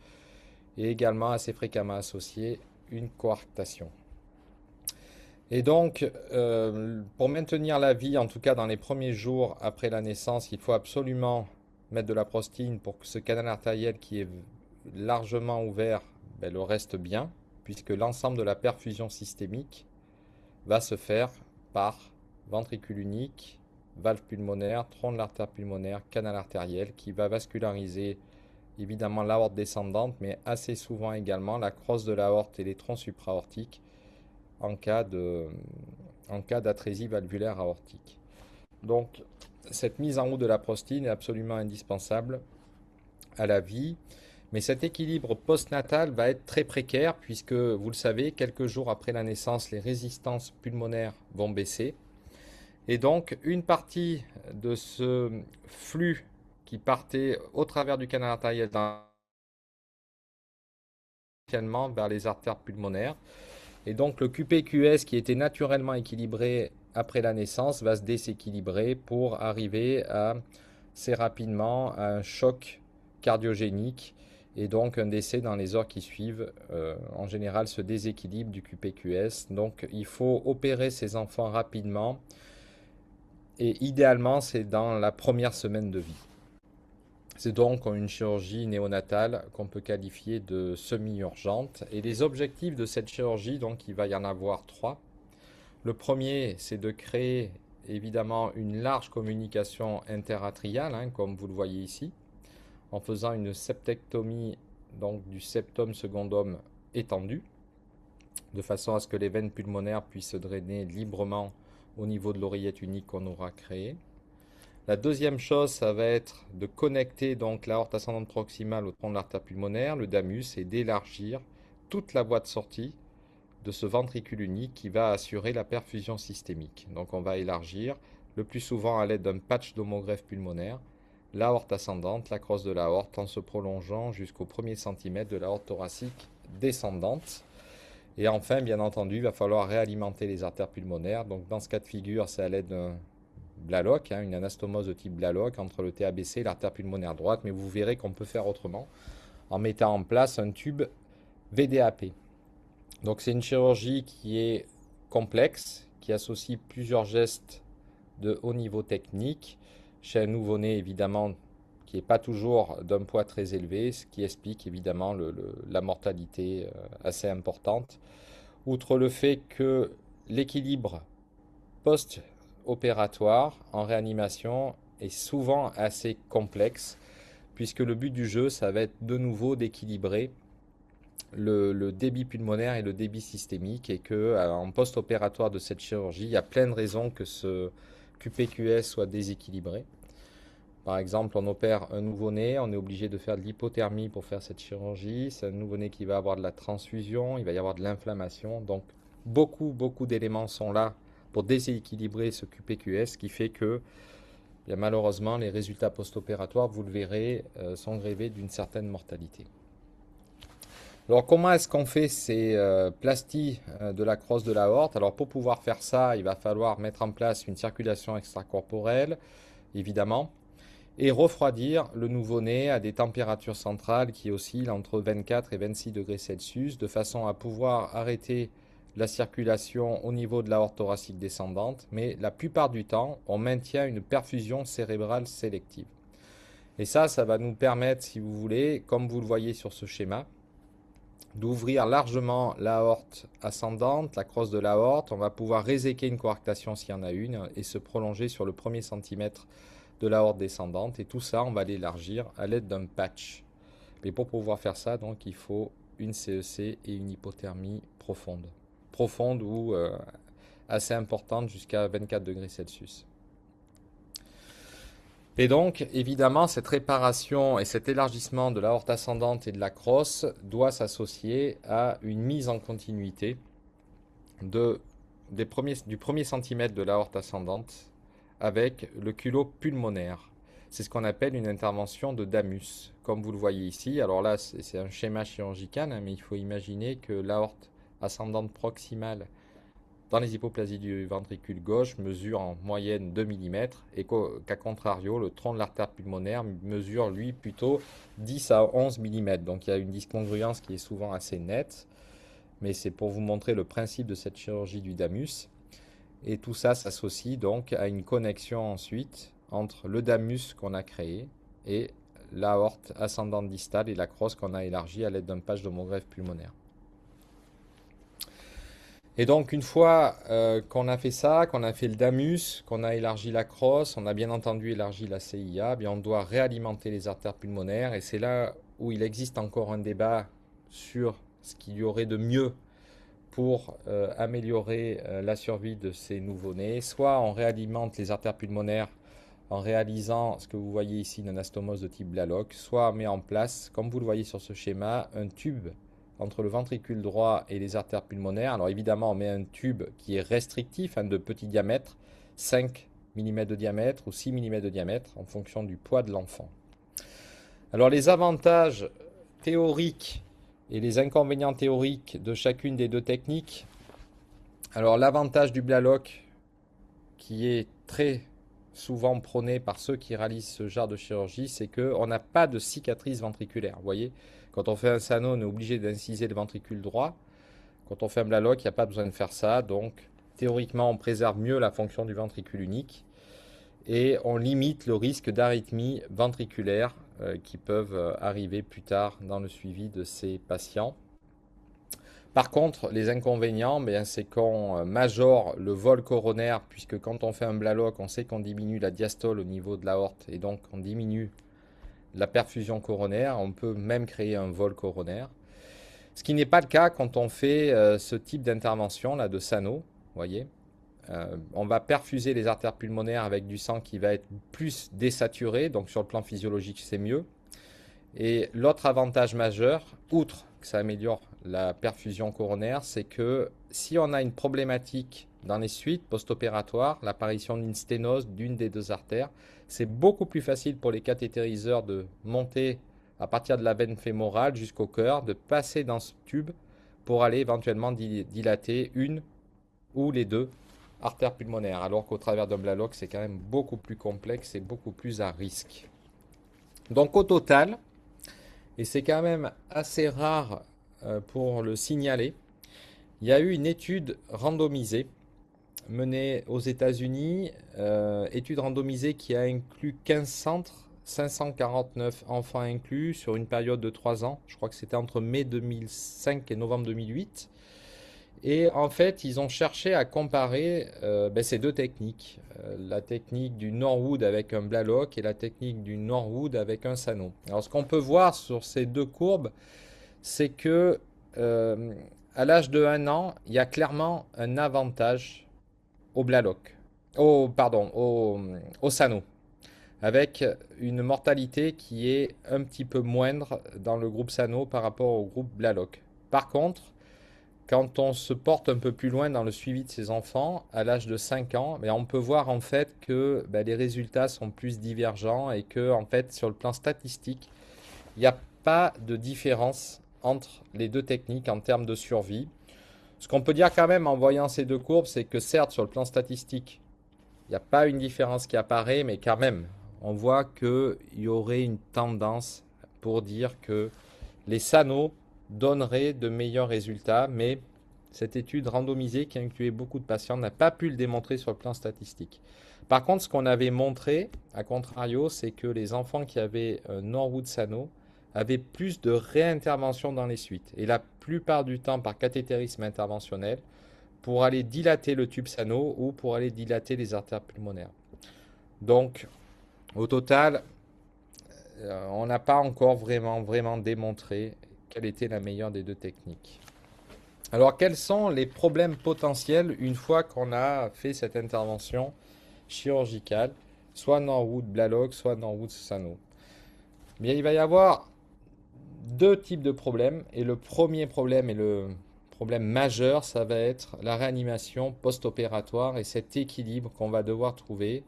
Speaker 2: et également assez fréquemment associé une coarctation. Et donc, pour maintenir la vie, en tout cas dans les premiers jours après la naissance, il faut absolument mettre de la prostine pour que ce canal artériel qui est largement ouvert le reste bien, puisque l'ensemble de la perfusion systémique va se faire par ventricule unique, valve pulmonaire, tronc de l'artère pulmonaire, canal artériel, qui va vasculariser évidemment l'aorte descendante, mais assez souvent également la crosse de l'aorte et les troncs supraortiques en cas d'atrésie valvulaire aortique. Donc, cette mise en route de la prostine est absolument indispensable à la vie. Mais cet équilibre postnatal va être très précaire puisque, vous le savez, quelques jours après la naissance, les résistances pulmonaires vont baisser. Et donc, une partie de ce flux qui partait au travers du canal artériel vers les artères pulmonaires. Et donc, le QPQS qui était naturellement équilibré après la naissance va se déséquilibrer pour arriver assez rapidement à un choc cardiogénique et donc un décès dans les heures qui suivent. En général, ce déséquilibre du QPQS. Donc, il faut opérer ces enfants rapidement et idéalement, c'est dans la première semaine de vie. C'est donc une chirurgie néonatale qu'on peut qualifier de semi-urgente. Et les objectifs de cette chirurgie, donc il va y en avoir 3. Le premier, c'est de créer évidemment une large communication interatriale, comme vous le voyez ici, en faisant une septectomie donc, du septum secondum étendu, de façon à ce que les veines pulmonaires puissent se drainer librement au niveau de l'oreillette unique qu'on aura créée. La deuxième chose, ça va être de connecter donc l'aorte ascendante proximale au tronc de l'artère pulmonaire, le damus, et d'élargir toute la voie de sortie de ce ventricule unique qui va assurer la perfusion systémique. Donc on va élargir, le plus souvent à l'aide d'un patch d'homogreffe pulmonaire, l'aorte ascendante, la crosse de l'aorte, en se prolongeant jusqu'au premier centimètre de l'aorte thoracique descendante. Et enfin, bien entendu, il va falloir réalimenter les artères pulmonaires. Donc dans ce cas de figure, c'est à l'aide d'un Blalock, une anastomose de type Blalock entre le TABC et l'artère pulmonaire droite, mais vous verrez qu'on peut faire autrement en mettant en place un tube VDAP. Donc c'est une chirurgie qui est complexe, qui associe plusieurs gestes de haut niveau technique, chez un nouveau-né évidemment qui n'est pas toujours d'un poids très élevé, ce qui explique évidemment la mortalité assez importante. Outre le fait que l'équilibre post-opératoire en réanimation est souvent assez complexe, puisque le but du jeu, ça va être de nouveau d'équilibrer le débit pulmonaire et le débit systémique, et que en post-opératoire de cette chirurgie, il y a plein de raisons que ce QPQS soit déséquilibré. Par exemple, on opère un nouveau-né, on est obligé de faire de l'hypothermie pour faire cette chirurgie. C'est un nouveau-né qui va avoir de la transfusion, il va y avoir de l'inflammation. Donc, beaucoup d'éléments sont là pour déséquilibrer ce QPQS, qui fait que, bien, malheureusement, les résultats post-opératoires, vous le verrez, sont gravés d'une certaine mortalité. Alors, comment est-ce qu'on fait ces plasties de la crosse de l'aorte? Alors, pour pouvoir faire ça, il va falloir mettre en place une circulation extracorporelle, évidemment, et refroidir le nouveau-né à des températures centrales qui oscillent entre 24 et 26 degrés Celsius, de façon à pouvoir arrêter la circulation au niveau de l'aorte thoracique descendante, mais la plupart du temps, on maintient une perfusion cérébrale sélective. Et ça va nous permettre, si vous voulez, comme vous le voyez sur ce schéma, d'ouvrir largement l'aorte ascendante, la crosse de l'aorte. On va pouvoir réséquer une coarctation s'il y en a une et se prolonger sur le premier centimètre de l'aorte descendante. Et tout ça, on va l'élargir à l'aide d'un patch. Mais pour pouvoir faire ça, donc, il faut une CEC et une hypothermie profonde. Profonde ou assez importante jusqu'à 24 degrés Celsius. Et donc, évidemment, cette réparation et cet élargissement de l'aorte ascendante et de la crosse doit s'associer à une mise en continuité du premier centimètre de l'aorte ascendante avec le culot pulmonaire. C'est ce qu'on appelle une intervention de Damus, comme vous le voyez ici. Alors là, c'est un schéma chirurgical, mais il faut imaginer que l'aorte ascendante proximale dans les hypoplasies du ventricule gauche mesure en moyenne 2 mm et qu'à contrario, le tronc de l'artère pulmonaire mesure lui plutôt 10 à 11 mm. Donc il y a une discongruence qui est souvent assez nette, mais c'est pour vous montrer le principe de cette chirurgie du damus. Et tout ça s'associe donc à une connexion ensuite entre le damus qu'on a créé et l'aorte ascendante distale et la crosse qu'on a élargie à l'aide d'un patch d'homogreffe pulmonaire. Et donc une fois qu'on a fait ça, qu'on a fait le damus, qu'on a élargi la crosse, on a bien entendu élargi la CIA, bien on doit réalimenter les artères pulmonaires et c'est là où il existe encore un débat sur ce qu'il y aurait de mieux pour améliorer la survie de ces nouveau-nés. Soit on réalimente les artères pulmonaires en réalisant ce que vous voyez ici, une anastomose de type Blalock, soit on met en place, comme vous le voyez sur ce schéma, un tube entre le ventricule droit et les artères pulmonaires. Alors évidemment, on met un tube qui est restrictif, de petit diamètre, 5 mm de diamètre ou 6 mm de diamètre, en fonction du poids de l'enfant. Alors les avantages théoriques et les inconvénients théoriques de chacune des deux techniques. Alors l'avantage du Blalock, qui est très souvent prôné par ceux qui réalisent ce genre de chirurgie, c'est qu'on n'a pas de cicatrice ventriculaire. Vous voyez, quand on fait un Sano, on est obligé d'inciser le ventricule droit. Quand on fait un Blalock, il n'y a pas besoin de faire ça. Donc théoriquement, on préserve mieux la fonction du ventricule unique et on limite le risque d'arythmie ventriculaire qui peuvent arriver plus tard dans le suivi de ces patients. Par contre, les inconvénients, c'est qu'on majore le vol coronaire, puisque quand on fait un Blalock, on sait qu'on diminue la diastole au niveau de l'aorte, et donc on diminue la perfusion coronaire. On peut même créer un vol coronaire. Ce qui n'est pas le cas quand on fait ce type d'intervention là de Sano, vous voyez. On va perfuser les artères pulmonaires avec du sang qui va être plus désaturé, donc sur le plan physiologique c'est mieux. Et l'autre avantage majeur, outre que ça améliore la perfusion coronaire, c'est que si on a une problématique dans les suites post-opératoires, l'apparition d'une sténose d'une des deux artères, c'est beaucoup plus facile pour les cathétériseurs de monter à partir de la veine fémorale jusqu'au cœur, de passer dans ce tube pour aller éventuellement dilater une ou les deux artères pulmonaires, alors qu'au travers d'un Blalock, c'est quand même beaucoup plus complexe et beaucoup plus à risque. Donc au total, et c'est quand même assez rare pour le signaler, il y a eu une étude randomisée menée aux États-Unis, étude randomisée qui a inclus 15 centres, 549 enfants inclus sur une période de 3 ans, je crois que c'était entre mai 2005 et novembre 2008. Et en fait, ils ont cherché à comparer ces deux techniques, la technique du Norwood avec un Blalock et la technique du Norwood avec un Sano. Alors, ce qu'on peut voir sur ces deux courbes, c'est que à l'âge de 1 an, il y a clairement un avantage au Blalock, au Sano, avec une mortalité qui est un petit peu moindre dans le groupe Sano par rapport au groupe Blalock. Par contre, quand on se porte un peu plus loin dans le suivi de ces enfants, à l'âge de 5 ans, on peut voir en fait que les résultats sont plus divergents et que en fait, sur le plan statistique, il n'y a pas de différence entre les deux techniques en termes de survie. Ce qu'on peut dire quand même en voyant ces deux courbes, c'est que certes, sur le plan statistique, il n'y a pas une différence qui apparaît, mais quand même, on voit qu'il y aurait une tendance pour dire que les Sano donnerait de meilleurs résultats, mais cette étude randomisée qui incluait beaucoup de patients n'a pas pu le démontrer sur le plan statistique. Par contre, ce qu'on avait montré, à contrario, c'est que les enfants qui avaient un Norwood Sano avaient plus de réintervention dans les suites, et la plupart du temps par cathétérisme interventionnel, pour aller dilater le tube Sano ou pour aller dilater les artères pulmonaires. Donc, au total, on n'a pas encore vraiment démontré quelle était la meilleure des deux techniques. Alors, quels sont les problèmes potentiels une fois qu'on a fait cette intervention chirurgicale, soit Norwood Blalock, soit Norwood Sano? Bien, il va y avoir deux types de problèmes, et le premier problème et le problème majeur, ça va être la réanimation post-opératoire et cet équilibre qu'on va devoir trouver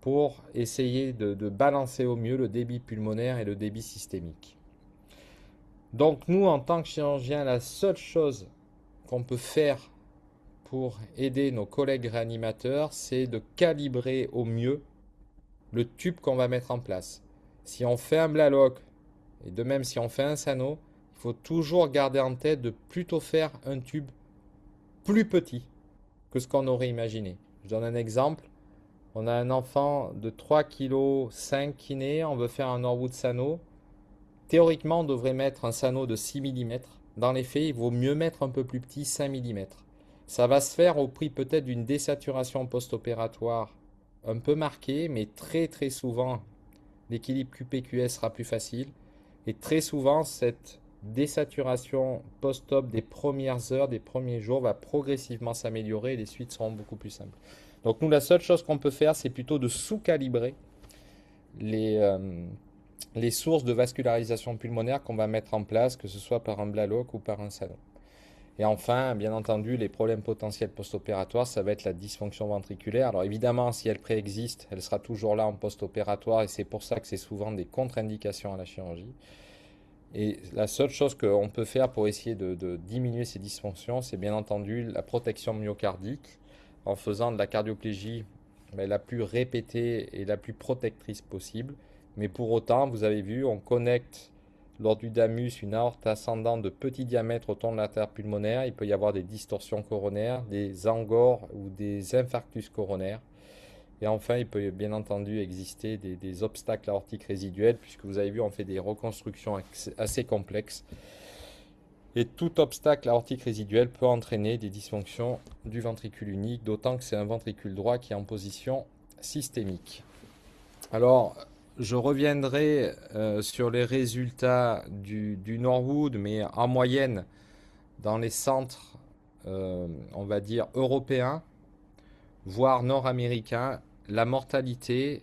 Speaker 2: pour essayer de balancer au mieux le débit pulmonaire et le débit systémique. Donc nous, en tant que chirurgien, la seule chose qu'on peut faire pour aider nos collègues réanimateurs, c'est de calibrer au mieux le tube qu'on va mettre en place. Si on fait un Blalock, et de même si on fait un Sano, il faut toujours garder en tête de plutôt faire un tube plus petit que ce qu'on aurait imaginé. Je donne un exemple. On a un enfant de 3,5 kg qui naît, on veut faire un Norwood Sano. Théoriquement, on devrait mettre un Sano de 6 mm. Dans les faits, il vaut mieux mettre un peu plus petit, 5 mm. Ça va se faire au prix peut-être d'une désaturation post-opératoire un peu marquée, mais très très souvent, l'équilibre QP-QS sera plus facile. Et très souvent, cette désaturation post-op des premières heures, des premiers jours va progressivement s'améliorer et les suites seront beaucoup plus simples. Donc nous, la seule chose qu'on peut faire, c'est plutôt de sous-calibrer les sources de vascularisation pulmonaire qu'on va mettre en place, que ce soit par un Blalock ou par un Sano. Et enfin, bien entendu, les problèmes potentiels post-opératoires, ça va être la dysfonction ventriculaire. Alors évidemment, si elle préexiste, elle sera toujours là en post-opératoire et c'est pour ça que c'est souvent des contre-indications à la chirurgie. Et la seule chose qu'on peut faire pour essayer de diminuer ces dysfonctions, c'est bien entendu la protection myocardique en faisant de la cardioplégie la plus répétée et la plus protectrice possible. Mais pour autant, vous avez vu, on connecte lors du DAMUS une aorte ascendante de petit diamètre autour de l'artère pulmonaire. Il peut y avoir des distorsions coronaires, des angores ou des infarctus coronaires. Et enfin, il peut bien entendu exister des obstacles aortiques résiduels, puisque vous avez vu, on fait des reconstructions assez complexes. Et tout obstacle aortique résiduel peut entraîner des dysfonctions du ventricule unique, d'autant que c'est un ventricule droit qui est en position systémique. Alors, je reviendrai sur les résultats du Norwood, mais en moyenne, dans les centres, on va dire, européens, voire nord-américains, la mortalité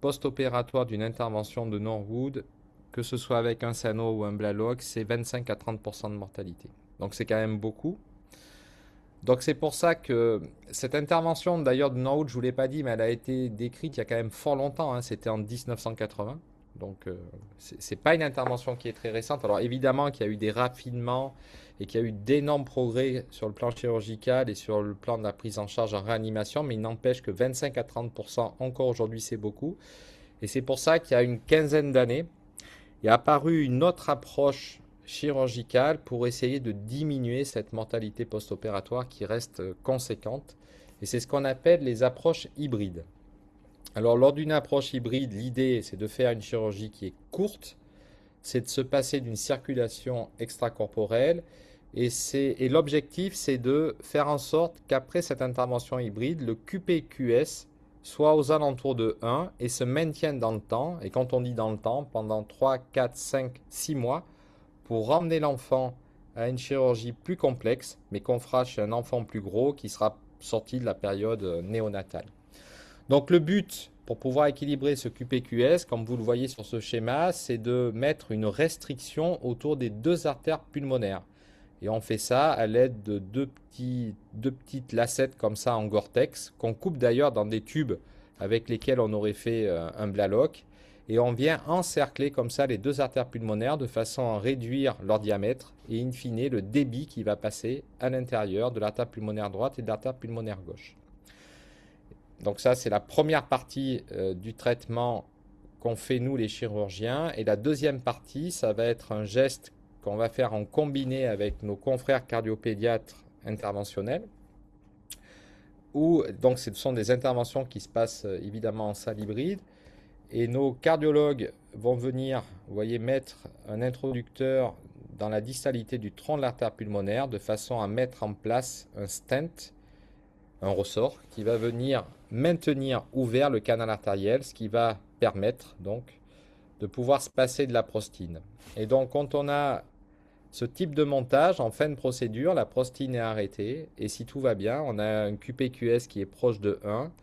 Speaker 2: post-opératoire d'une intervention de Norwood, que ce soit avec un Sano ou un Blalock, c'est 25 à 30% de mortalité. Donc c'est quand même beaucoup. Donc c'est pour ça que cette intervention, d'ailleurs de Norwood, je ne vous l'ai pas dit, mais elle a été décrite il y a quand même fort longtemps, hein, c'était en 1980. Donc c'est pas une intervention qui est très récente. Alors évidemment qu'il y a eu des raffinements et qu'il y a eu d'énormes progrès sur le plan chirurgical et sur le plan de la prise en charge en réanimation, mais il n'empêche que 25 à 30% encore aujourd'hui c'est beaucoup. Et c'est pour ça qu'il y a une quinzaine d'années, il est apparu une autre approche chirurgicale pour essayer de diminuer cette mortalité post-opératoire qui reste conséquente. Et c'est ce qu'on appelle les approches hybrides. Alors lors d'une approche hybride, l'idée c'est de faire une chirurgie qui est courte, c'est de se passer d'une circulation extracorporelle et l'objectif c'est de faire en sorte qu'après cette intervention hybride, le QP-QS soit aux alentours de 1 et se maintienne dans le temps. Et quand on dit dans le temps, pendant 3, 4, 5, 6 mois, pour ramener l'enfant à une chirurgie plus complexe, mais qu'on fera chez un enfant plus gros qui sera sorti de la période néonatale. Donc le but pour pouvoir équilibrer ce QPQS, comme vous le voyez sur ce schéma, c'est de mettre une restriction autour des deux artères pulmonaires. Et on fait ça à l'aide de deux petites lacettes comme ça en Gore-Tex, qu'on coupe d'ailleurs dans des tubes avec lesquels on aurait fait un Blalock. Et on vient encercler comme ça les deux artères pulmonaires de façon à réduire leur diamètre et in fine le débit qui va passer à l'intérieur de l'artère pulmonaire droite et de l'artère pulmonaire gauche. Donc ça, c'est la première partie du traitement qu'on fait nous les chirurgiens. Et la deuxième partie, ça va être un geste qu'on va faire en combiné avec nos confrères cardiopédiatres interventionnels. Donc ce sont des interventions qui se passent évidemment en salle hybride. Et nos cardiologues vont venir, vous voyez, mettre un introducteur dans la distalité du tronc de l'artère pulmonaire de façon à mettre en place un stent, un ressort, qui va venir maintenir ouvert le canal artériel, ce qui va permettre donc de pouvoir se passer de la prostine. Et donc quand on a ce type de montage, en fin de procédure, la prostine est arrêtée et si tout va bien, on a un QPQS qui est proche de 1,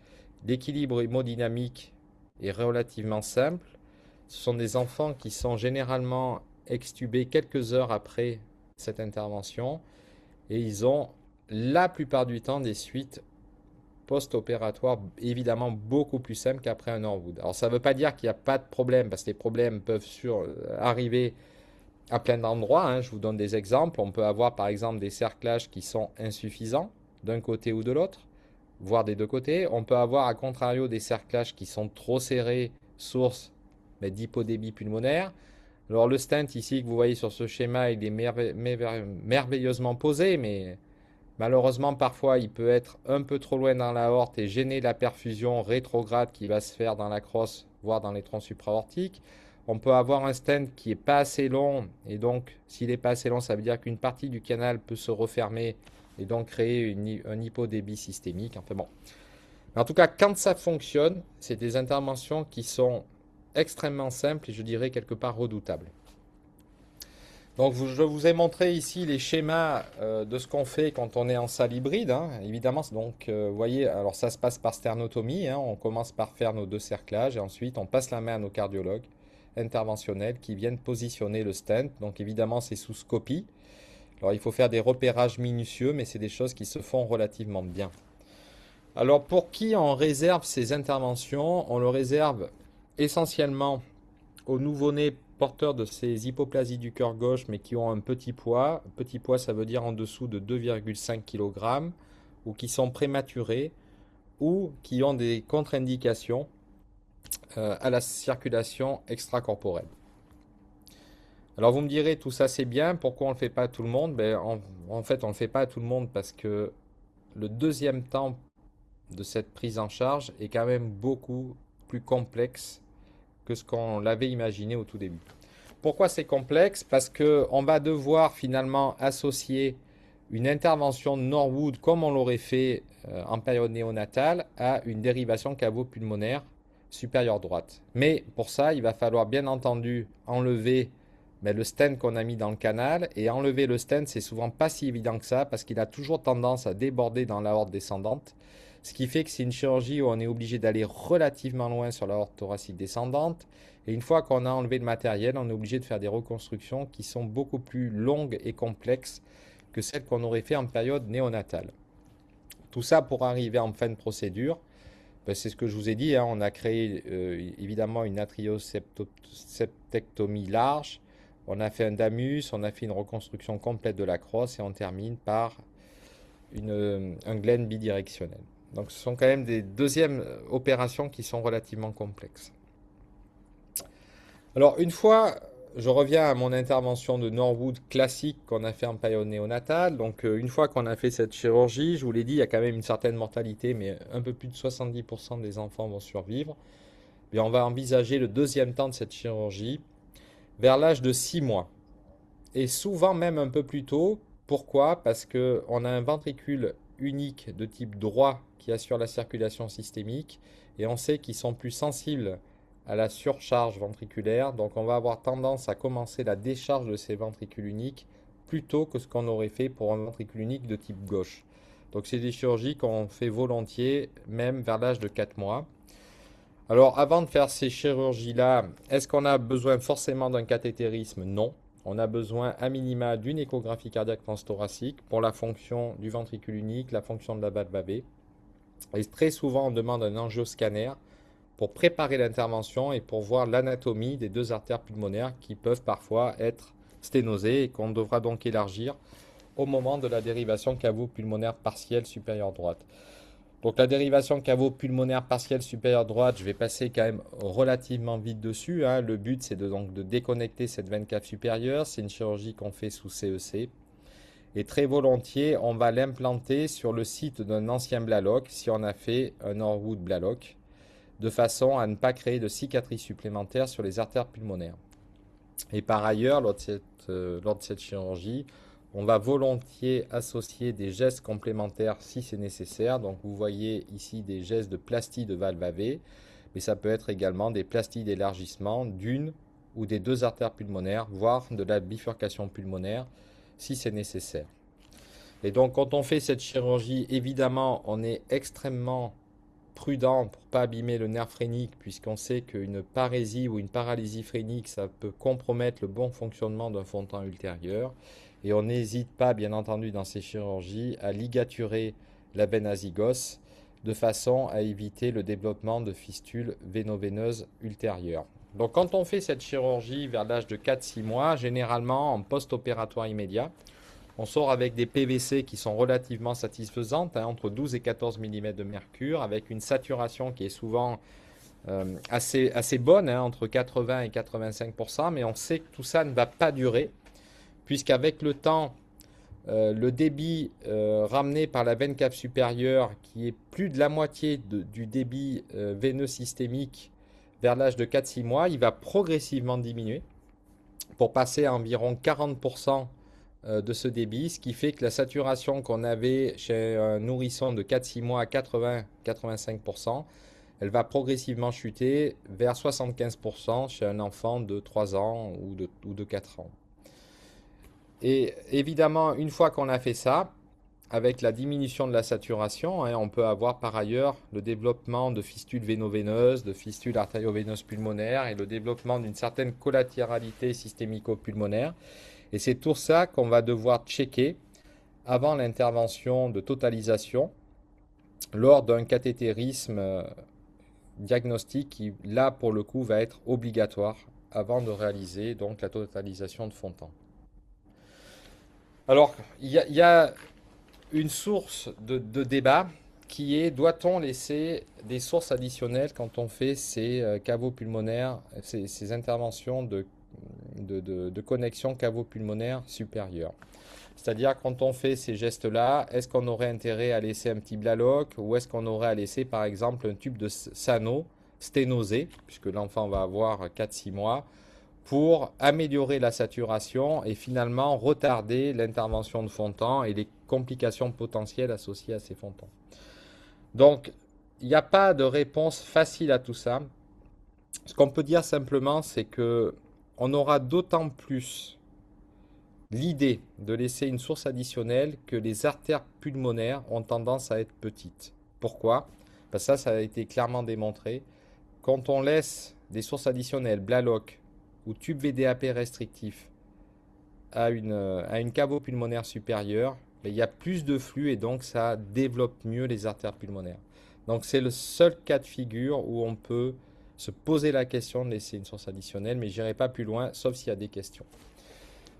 Speaker 2: l'équilibre hémodynamique est relativement simple. Ce sont des enfants qui sont généralement extubés quelques heures après cette intervention et ils ont la plupart du temps des suites post-opératoires évidemment beaucoup plus simples qu'après un Norwood. Alors ça ne veut pas dire qu'il n'y a pas de problème parce que les problèmes peuvent arriver à plein d'endroits. Je vous donne des exemples. On peut avoir par exemple des cerclages qui sont insuffisants. d'un côté ou de l'autre, voire des deux côtés. On peut avoir à contrario des cerclages qui sont trop serrés, source d'hypodébie pulmonaire. Alors le stent ici que vous voyez sur ce schéma, il est merveilleusement posé, mais malheureusement parfois il peut être un peu trop loin dans l'aorte et gêner la perfusion rétrograde qui va se faire dans la crosse, voire dans les troncs supraortiques. On peut avoir un stent qui n'est pas assez long, et donc s'il n'est pas assez long, ça veut dire qu'une partie du canal peut se refermer et donc créer un hypodébit systémique. Enfin bon. En tout cas, quand ça fonctionne, c'est des interventions qui sont extrêmement simples et je dirais quelque part redoutables. Donc je vous ai montré ici les schémas de ce qu'on fait quand on est en salle hybride. Évidemment, donc vous voyez, alors ça se passe par sternotomie. On commence par faire nos 2 cerclages et ensuite on passe la main à nos cardiologues interventionnels qui viennent positionner le stent. Donc évidemment, c'est sous scopie. Alors il faut faire des repérages minutieux, mais c'est des choses qui se font relativement bien. Alors pour qui on réserve ces interventions? On le réserve essentiellement aux nouveau-nés porteurs de ces hypoplasies du cœur gauche, mais qui ont un petit poids. Petit poids, ça veut dire en dessous de 2,5 kg, ou qui sont prématurés, ou qui ont des contre-indications à la circulation extracorporelle. Alors vous me direz, tout ça c'est bien, pourquoi on ne le fait pas à tout le monde? En fait, on ne le fait pas à tout le monde parce que le deuxième temps de cette prise en charge est quand même beaucoup plus complexe que ce qu'on l'avait imaginé au tout début. Pourquoi c'est complexe? Parce qu'on va devoir finalement associer une intervention de Norwood comme on l'aurait fait en période néonatale à une dérivation cavo-pulmonaire supérieure droite. Mais pour ça, il va falloir bien entendu enlever le stent qu'on a mis dans le canal, et enlever le stent, c'est souvent pas si évident que ça parce qu'il a toujours tendance à déborder dans l'aorte descendante. Ce qui fait que c'est une chirurgie où on est obligé d'aller relativement loin sur l'aorte thoracique descendante. Et une fois qu'on a enlevé le matériel, on est obligé de faire des reconstructions qui sont beaucoup plus longues et complexes que celles qu'on aurait fait en période néonatale. Tout ça pour arriver en fin de procédure. C'est ce que je vous ai dit. On a créé évidemment une atrioseptectomie large. On a fait un DAMUS, on a fait une reconstruction complète de la crosse et on termine par un Glenn bidirectionnel. Donc ce sont quand même des deuxièmes opérations qui sont relativement complexes. Alors une fois, je reviens à mon intervention de Norwood classique qu'on a fait en période néonatale. Donc une fois qu'on a fait cette chirurgie, je vous l'ai dit, il y a quand même une certaine mortalité, mais un peu plus de 70% des enfants vont survivre. Et on va envisager le deuxième temps de cette chirurgie vers l'âge de 6 mois. Et souvent même un peu plus tôt. Pourquoi? Parce qu'on a un ventricule unique de type droit qui assure la circulation systémique et on sait qu'ils sont plus sensibles à la surcharge ventriculaire, donc on va avoir tendance à commencer la décharge de ces ventricules uniques plus tôt que ce qu'on aurait fait pour un ventricule unique de type gauche. Donc c'est des chirurgies qu'on fait volontiers même vers l'âge de 4 mois. Alors avant de faire ces chirurgies-là, est-ce qu'on a besoin forcément d'un cathétérisme? Non. On a besoin à minima d'une échographie cardiaque transthoracique pour la fonction du ventricule unique, la fonction de la valve AV. Et très souvent, on demande un angioscanner pour préparer l'intervention et pour voir l'anatomie des 2 artères pulmonaires qui peuvent parfois être sténosées et qu'on devra donc élargir au moment de la dérivation cavo-pulmonaire partielle supérieure droite. Donc la dérivation cavo-pulmonaire partielle supérieure droite, je vais passer quand même relativement vite dessus. Le but, c'est de déconnecter cette veine cave supérieure. C'est une chirurgie qu'on fait sous CEC. Et très volontiers, on va l'implanter sur le site d'un ancien Blalock, si on a fait un Norwood Blalock, de façon à ne pas créer de cicatrices supplémentaires sur les artères pulmonaires. Et par ailleurs, lors de cette chirurgie, on va volontiers associer des gestes complémentaires si c'est nécessaire. Donc vous voyez ici des gestes de plastie de valve AV, mais ça peut être également des plasties d'élargissement d'une ou des 2 artères pulmonaires, voire de la bifurcation pulmonaire si c'est nécessaire. Et donc quand on fait cette chirurgie, évidemment, on est extrêmement prudent pour ne pas abîmer le nerf phrénique, puisqu'on sait qu'une parésie ou une paralysie phrénique, ça peut compromettre le bon fonctionnement d'un fontan ultérieur. Et on n'hésite pas, bien entendu, dans ces chirurgies, à ligaturer la veine azygos de façon à éviter le développement de fistules véno-veineuses ultérieures. Donc quand on fait cette chirurgie vers l'âge de 4-6 mois, généralement en post-opératoire immédiat, On sort avec des PVC qui sont relativement satisfaisantes, hein, entre 12 et 14 mm de mercure, avec une saturation qui est souvent assez bonne, hein, entre 80 et 85%, mais on sait que tout ça ne va pas durer, puisqu'avec le temps, le débit ramené par la veine cave supérieure, qui est plus de la moitié du débit veineux systémique vers l'âge de 4-6 mois, il va progressivement diminuer pour passer à environ 40% de ce débit, ce qui fait que la saturation qu'on avait chez un nourrisson de 4-6 mois à 80-85%, elle va progressivement chuter vers 75% chez un enfant de 3 ans ou de 4 ans. Et évidemment, une fois qu'on a fait ça, avec la diminution de la saturation, hein, on peut avoir par ailleurs le développement de fistules véno-veineuses, de fistules artério-veineuses pulmonaires et le développement d'une certaine collatéralité systémico-pulmonaire. Et c'est tout ça qu'on va devoir checker avant l'intervention de totalisation lors d'un cathétérisme diagnostic qui, là, pour le coup, va être obligatoire avant de réaliser donc la totalisation de Fontan. Alors, il y a une source de débat qui est doit-on laisser des sources additionnelles quand on fait ces caveaux pulmonaires, ces interventions de connexion cavo-pulmonaire supérieure. C'est-à-dire quand on fait ces gestes-là, est-ce qu'on aurait intérêt à laisser un petit blaloc ou est-ce qu'on aurait à laisser par exemple un tube de Sano sténosé, puisque l'enfant va avoir 4-6 mois, pour améliorer la saturation et finalement retarder l'intervention de Fontan et les complications potentielles associées à ces Fontans. Donc, il n'y a pas de réponse facile à tout ça. Ce qu'on peut dire simplement, c'est que on aura d'autant plus l'idée de laisser une source additionnelle que les artères pulmonaires ont tendance à être petites. Pourquoi? Parce que ça a été clairement démontré. Quand on laisse des sources additionnelles, blaloc ou tube VDAP restrictif à une cavo-pulmonaire supérieure, il y a plus de flux et donc ça développe mieux les artères pulmonaires. Donc c'est le seul cas de figure où on peut se poser la question de laisser une source additionnelle, mais je n'irai pas plus loin, sauf s'il y a des questions.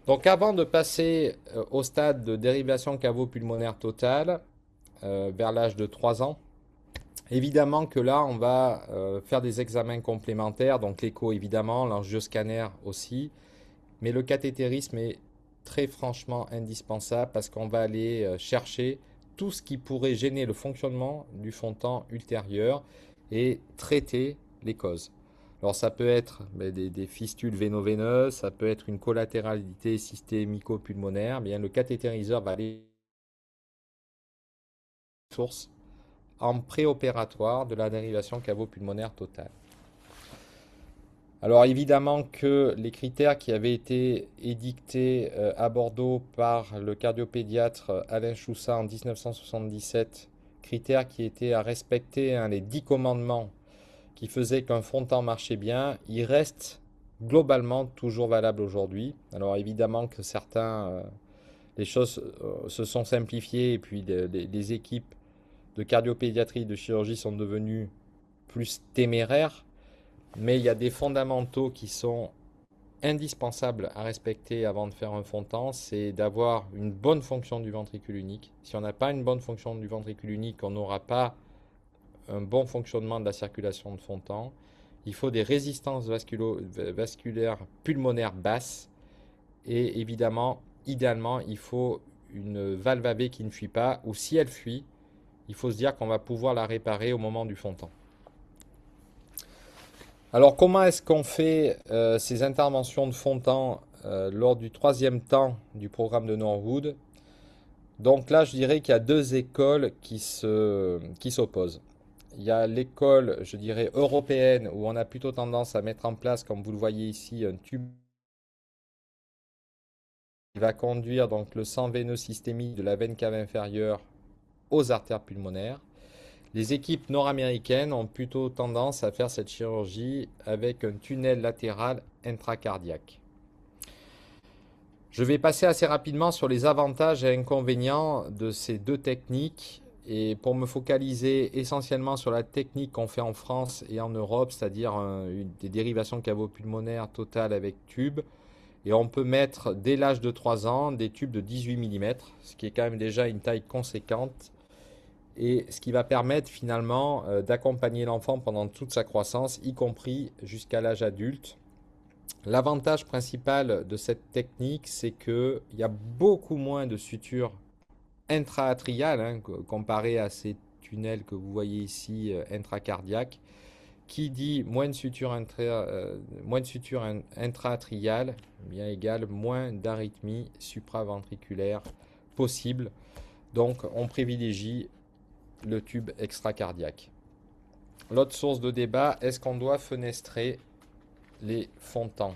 Speaker 2: Donc avant de passer au stade de dérivation cavo-pulmonaire totale, vers l'âge de 3 ans, évidemment que là, on va faire des examens complémentaires, donc l'écho évidemment, l'angioscanner aussi, mais le cathétérisme est très franchement indispensable parce qu'on va aller chercher tout ce qui pourrait gêner le fonctionnement du Fontan ultérieur et traiter les causes. Alors ça peut être des fistules véno-veineuses, ça peut être une collatéralité systémico-pulmonaire, bien le cathétériseur va aller source en préopératoire de la dérivation cavo-pulmonaire totale. Alors évidemment que les critères qui avaient été édictés à Bordeaux par le cardiopédiatre Alain Choussat en 1977, critères qui étaient à respecter, hein, les 10 commandements qui faisaient qu'un Fontan marchait bien, ils restent globalement toujours valables aujourd'hui. Alors évidemment que les choses se sont simplifiées et puis les équipes de cardiopédiatrie, de chirurgie sont devenues plus téméraires. Mais il y a des fondamentaux qui sont indispensables à respecter avant de faire un Fontan, c'est d'avoir une bonne fonction du ventricule unique. Si on n'a pas une bonne fonction du ventricule unique, on n'aura pas un bon fonctionnement de la circulation de Fontan. Il faut des résistances vasculaires pulmonaires basses et évidemment, idéalement, il faut une valve AV qui ne fuit pas ou si elle fuit, il faut se dire qu'on va pouvoir la réparer au moment du Fontan. Alors, comment est-ce qu'on fait ces interventions de Fontan lors du 3e temps du programme de Norwood? Donc là, je dirais qu'il y a 2 écoles qui s'opposent. Il y a l'école, je dirais, européenne, où on a plutôt tendance à mettre en place, comme vous le voyez ici, un tube qui va conduire donc le sang veineux systémique de la veine cave inférieure aux artères pulmonaires. Les équipes nord-américaines ont plutôt tendance à faire cette chirurgie avec un tunnel latéral intracardiaque. Je vais passer assez rapidement sur les avantages et inconvénients de ces 2 techniques et pour me focaliser essentiellement sur la technique qu'on fait en France et en Europe, c'est-à-dire des dérivations cavo-pulmonaires totales avec tube Et on peut mettre dès l'âge de 3 ans des tubes de 18 mm, ce qui est quand même déjà une taille conséquente et ce qui va permettre finalement d'accompagner l'enfant pendant toute sa croissance, y compris jusqu'à l'âge adulte. L'avantage principal de cette technique, c'est qu'il y a beaucoup moins de sutures intra-atriales comparé à ces tunnels que vous voyez ici intracardiaques. Qui dit moins de suture intra-atriale, bien égale moins d'arythmie supraventriculaire possible. Donc on privilégie le tube extracardiaque. L'autre source de débat, est-ce qu'on doit fenestrer les fontants?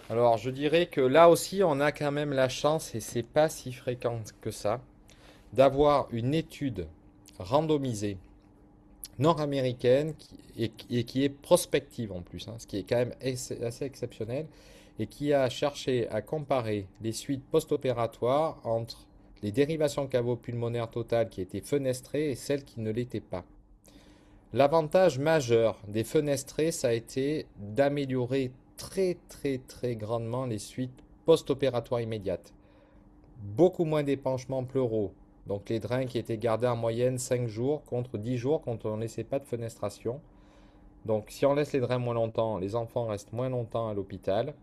Speaker 2: Alors je dirais que là aussi on a quand même la chance, et c'est pas si fréquent que ça, d'avoir une étude randomisée nord-américaine et qui est prospective en plus, ce qui est quand même assez exceptionnel, et qui a cherché à comparer les suites post-opératoires entre les dérivations cavo-pulmonaires totales qui étaient fenestrées et celles qui ne l'étaient pas. L'avantage majeur des fenestrés, ça a été d'améliorer très grandement les suites post-opératoires immédiates. Beaucoup moins d'épanchements pleuraux, donc les drains qui étaient gardés en moyenne 5 jours contre 10 jours quand on ne laissait pas de fenestration. Donc si on laisse les drains moins longtemps, les enfants restent moins longtemps à l'hôpital.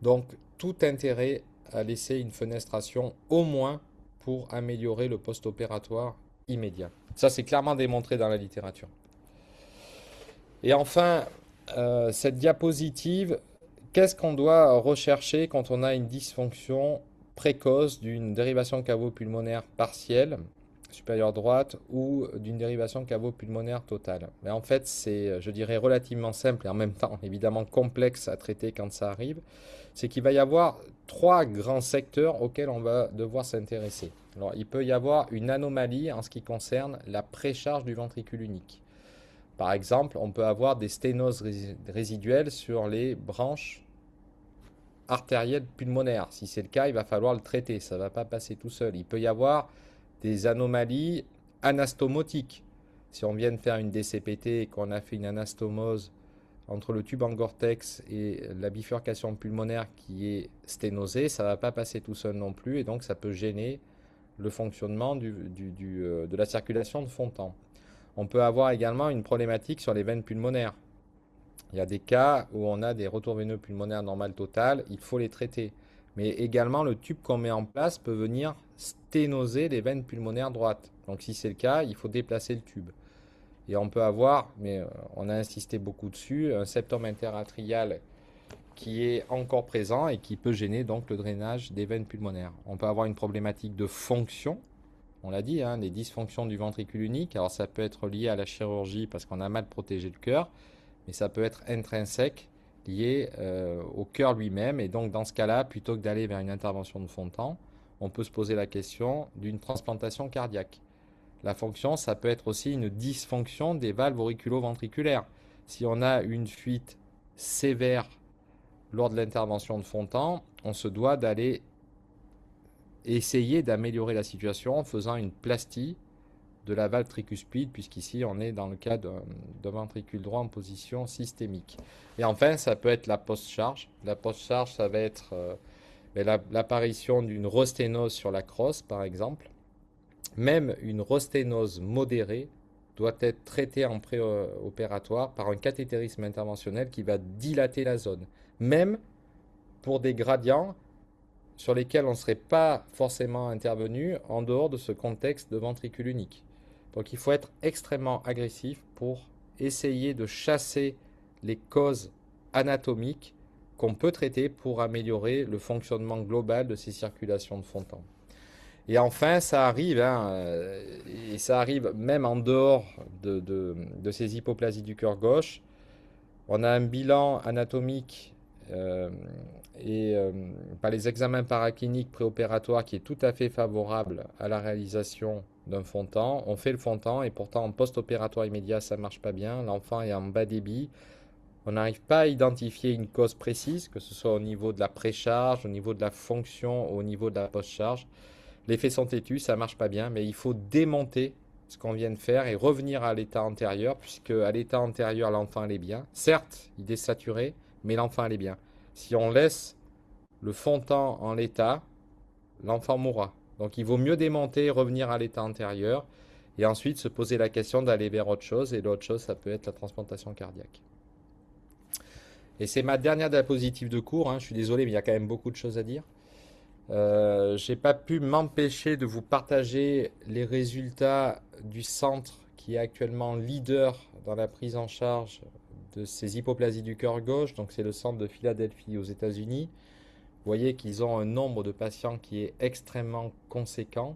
Speaker 2: Donc tout intérêt à laisser une fenestration au moins pour améliorer le post-opératoire immédiat. Ça c'est clairement démontré dans la littérature. Et enfin, cette diapositive, qu'est-ce qu'on doit rechercher quand on a une dysfonction précoce d'une dérivation cavo-pulmonaire partielle, supérieure droite, ou d'une dérivation cavo-pulmonaire totale? Mais en fait, c'est, je dirais, relativement simple et en même temps, évidemment, complexe à traiter quand ça arrive. C'est qu'il va y avoir 3 grands secteurs auxquels on va devoir s'intéresser. Alors, il peut y avoir une anomalie en ce qui concerne la précharge du ventricule unique. Par exemple, on peut avoir des sténoses résiduelles sur les branches artérielle pulmonaire. Si c'est le cas, il va falloir le traiter. Ça ne va pas passer tout seul. Il peut y avoir des anomalies anastomotiques. Si on vient de faire une DCPT et qu'on a fait une anastomose entre le tube en Gore-Tex et la bifurcation pulmonaire qui est sténosée, ça ne va pas passer tout seul non plus. Et donc, ça peut gêner le fonctionnement de la circulation de fond de temps. On peut avoir également une problématique sur les veines pulmonaires. Il y a des cas où on a des retours veineux pulmonaires normales totales, il faut les traiter. Mais également, le tube qu'on met en place peut venir sténoser les veines pulmonaires droites. Donc si c'est le cas, il faut déplacer le tube. Et on peut avoir, mais on a insisté beaucoup dessus, un septum interatrial qui est encore présent et qui peut gêner donc le drainage des veines pulmonaires. On peut avoir une problématique de fonction, on l'a dit, des dysfonctions du ventricule unique. Alors ça peut être lié à la chirurgie parce qu'on a mal protégé le cœur, mais ça peut être intrinsèque, lié au cœur lui-même. Et donc dans ce cas-là, plutôt que d'aller vers une intervention de fond de temps, on peut se poser la question d'une transplantation cardiaque. La fonction, ça peut être aussi une dysfonction des valves auriculo-ventriculaires. Si on a une fuite sévère lors de l'intervention de fond de temps, on se doit d'aller essayer d'améliorer la situation en faisant une plastie de la valve tricuspide, puisqu'ici on est dans le cas d'un ventricule droit en position systémique. Et enfin, ça peut être la post-charge. La post-charge, ça va être l'apparition d'une rosténose sur la crosse, par exemple. Même une rosténose modérée doit être traitée en préopératoire par un cathétérisme interventionnel qui va dilater la zone. Même pour des gradients sur lesquels on ne serait pas forcément intervenu en dehors de ce contexte de ventricule unique. Donc il faut être extrêmement agressif pour essayer de chasser les causes anatomiques qu'on peut traiter pour améliorer le fonctionnement global de ces circulations de fond de temps. Et enfin, ça arrive, et ça arrive même en dehors de ces hypoplasies du cœur gauche. On a un bilan anatomique par les examens paracliniques préopératoires qui est tout à fait favorable à la réalisation d'un fond de temps. On fait le fond de temps et pourtant en post-opératoire immédiat, ça ne marche pas bien. L'enfant est en bas débit. On n'arrive pas à identifier une cause précise, que ce soit au niveau de la précharge, au niveau de la fonction, au niveau de la post-charge. Les faits sont têtus, ça ne marche pas bien, mais il faut démonter ce qu'on vient de faire et revenir à l'état antérieur, puisque à l'état antérieur, l'enfant allait bien. Certes, il est saturé, mais l'enfant allait bien. Si on laisse le fontant en l'état, l'enfant mourra. Donc il vaut mieux démonter, revenir à l'état antérieur et ensuite se poser la question d'aller vers autre chose. Et l'autre chose, ça peut être la transplantation cardiaque. Et c'est ma dernière diapositive de cours, hein. Je suis désolé, mais il y a quand même beaucoup de choses à dire. J'ai pas pu m'empêcher de vous partager les résultats du centre qui est actuellement leader dans la prise en charge de ces hypoplasies du cœur gauche. Donc c'est le centre de Philadelphie aux États-Unis. Vous voyez qu'ils ont un nombre de patients qui est extrêmement conséquent.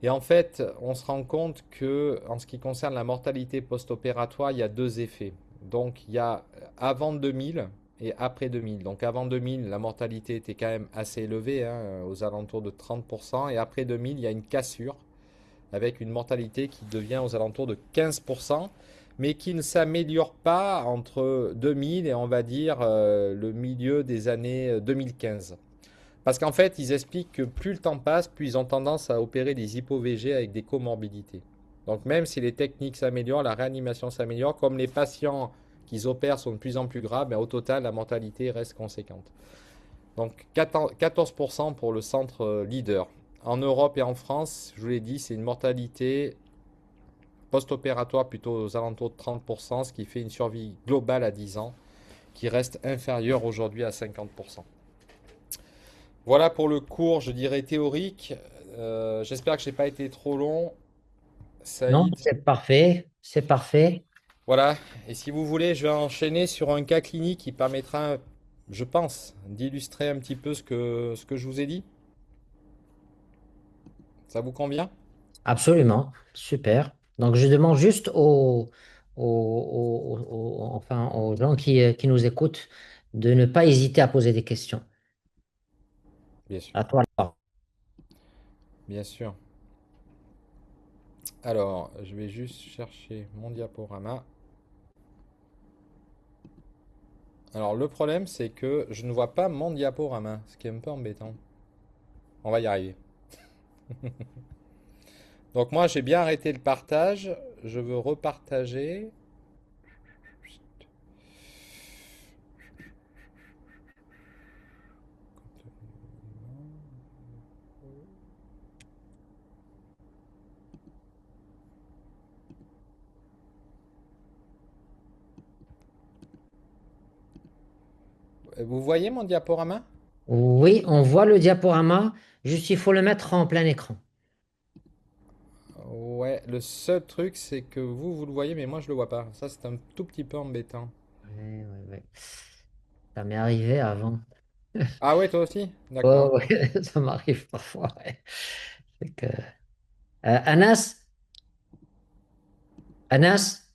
Speaker 2: Et en fait, on se rend compte que en ce qui concerne la mortalité post-opératoire, il y a deux effets. Donc il y a avant 2000 et après 2000. Donc avant 2000, la mortalité était quand même assez élevée, hein, aux alentours de 30%. Et après 2000, il y a une cassure avec une mortalité qui devient aux alentours de 15%, mais qui ne s'améliore pas entre 2000 et on va dire le milieu des années 2015. Parce qu'en fait, ils expliquent que plus le temps passe, plus ils ont tendance à opérer des hypo-VG avec des comorbidités. Donc même si les techniques s'améliorent, la réanimation s'améliore, comme les patients qu'ils opèrent sont de plus en plus graves, mais au total, la mortalité reste conséquente. Donc 14% pour le centre leader. En Europe et en France, je vous l'ai dit, c'est une mortalité post-opératoire plutôt aux alentours de 30%, ce qui fait une survie globale à 10 ans qui reste inférieure aujourd'hui à 50%. Voilà pour le cours, je dirais théorique. J'espère que je n'ai pas été trop long.
Speaker 1: Non,
Speaker 2: Saïd.
Speaker 1: c'est parfait, c'est parfait.
Speaker 2: Voilà. Et si vous voulez, je vais enchaîner sur un cas clinique qui permettra, je pense, d'illustrer un petit peu ce que je vous ai dit. Ça vous convient?
Speaker 1: Absolument, super. Donc, je demande juste enfin, aux gens qui nous écoutent de ne pas hésiter à poser des questions.
Speaker 2: Bien sûr.
Speaker 1: À toi, là.
Speaker 2: Bien sûr. Alors, je vais juste chercher mon diaporama. Alors, le problème, c'est que je ne vois pas mon diaporama, ce qui est un peu embêtant. On va y arriver. Donc, moi, j'ai bien arrêté le partage. Je veux repartager. Vous voyez mon diaporama?
Speaker 1: Oui, on voit le diaporama, juste il faut le mettre en plein écran.
Speaker 2: Ouais, le seul truc, c'est que vous le voyez, mais moi, je le vois pas. Ça, c'est un tout petit peu embêtant.
Speaker 1: Ouais, ouais, ouais. Ça m'est arrivé avant.
Speaker 2: Ah ouais, toi aussi?
Speaker 1: Ouais,
Speaker 2: D'accord.
Speaker 1: ouais, ça m'arrive parfois. Ouais. C'est que... Anas, Anas,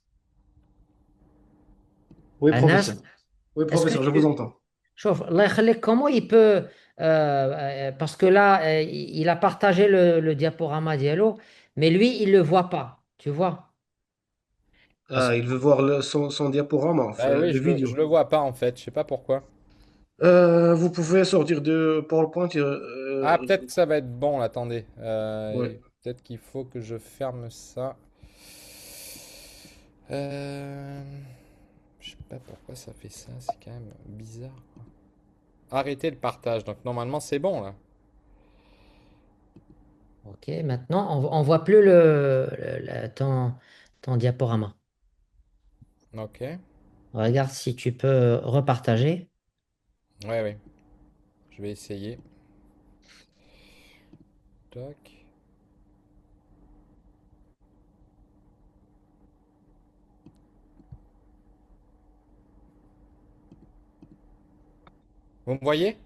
Speaker 3: Oui,
Speaker 1: Anas,
Speaker 3: professeur. Oui,
Speaker 1: est-ce que
Speaker 3: professeur, je vous
Speaker 1: tu...
Speaker 3: entends.
Speaker 1: Chauffe, Allah yakhlik, comment il peut... parce que là, il a partagé le diaporama d'Yellow, mais lui, il ne le voit pas, tu vois? Parce
Speaker 3: Ah,
Speaker 1: que...
Speaker 3: il veut voir son diaporama,
Speaker 2: Bah oui,
Speaker 3: le
Speaker 2: je
Speaker 3: vidéo.
Speaker 2: le vois pas en fait. Je sais pas pourquoi.
Speaker 3: Vous pouvez sortir de PowerPoint.
Speaker 2: Ah, peut-être que ça va être bon. Attendez.
Speaker 3: Ouais.
Speaker 2: Peut-être qu'il faut que je ferme ça. Euh, Je sais pas pourquoi ça fait ça. C'est quand même bizarre, quoi. Arrêtez le partage. Donc normalement, c'est bon là.
Speaker 1: Ok, maintenant, on ne voit plus ton diaporama.
Speaker 2: Ok.
Speaker 1: Regarde si tu peux repartager.
Speaker 2: Ouais, ouais. Je vais essayer. Tac. Vous me voyez?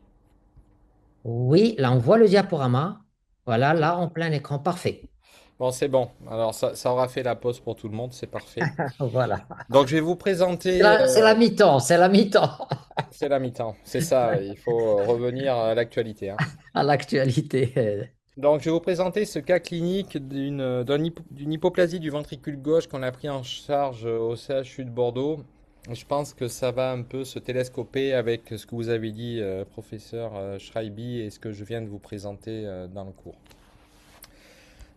Speaker 1: Oui, là, on voit le diaporama. Voilà, là, en plein écran, parfait.
Speaker 2: Bon, c'est bon. Alors, ça aura fait la pause pour tout le monde. C'est parfait.
Speaker 1: Voilà.
Speaker 2: Donc, je vais vous
Speaker 1: C'est
Speaker 2: présenter.
Speaker 1: la mi-temps, c'est la mi-temps
Speaker 2: C'est la mi-temps. C'est ça. Il faut revenir à l'actualité, hein.
Speaker 1: à l'actualité.
Speaker 2: Donc, je vais vous présenter ce cas clinique d'une hypoplasie du ventricule gauche qu'on a pris en charge au CHU de Bordeaux. Je pense que ça va un peu se télescoper avec ce que vous avez dit, professeur Schreiby, et ce que je viens de vous présenter dans le cours.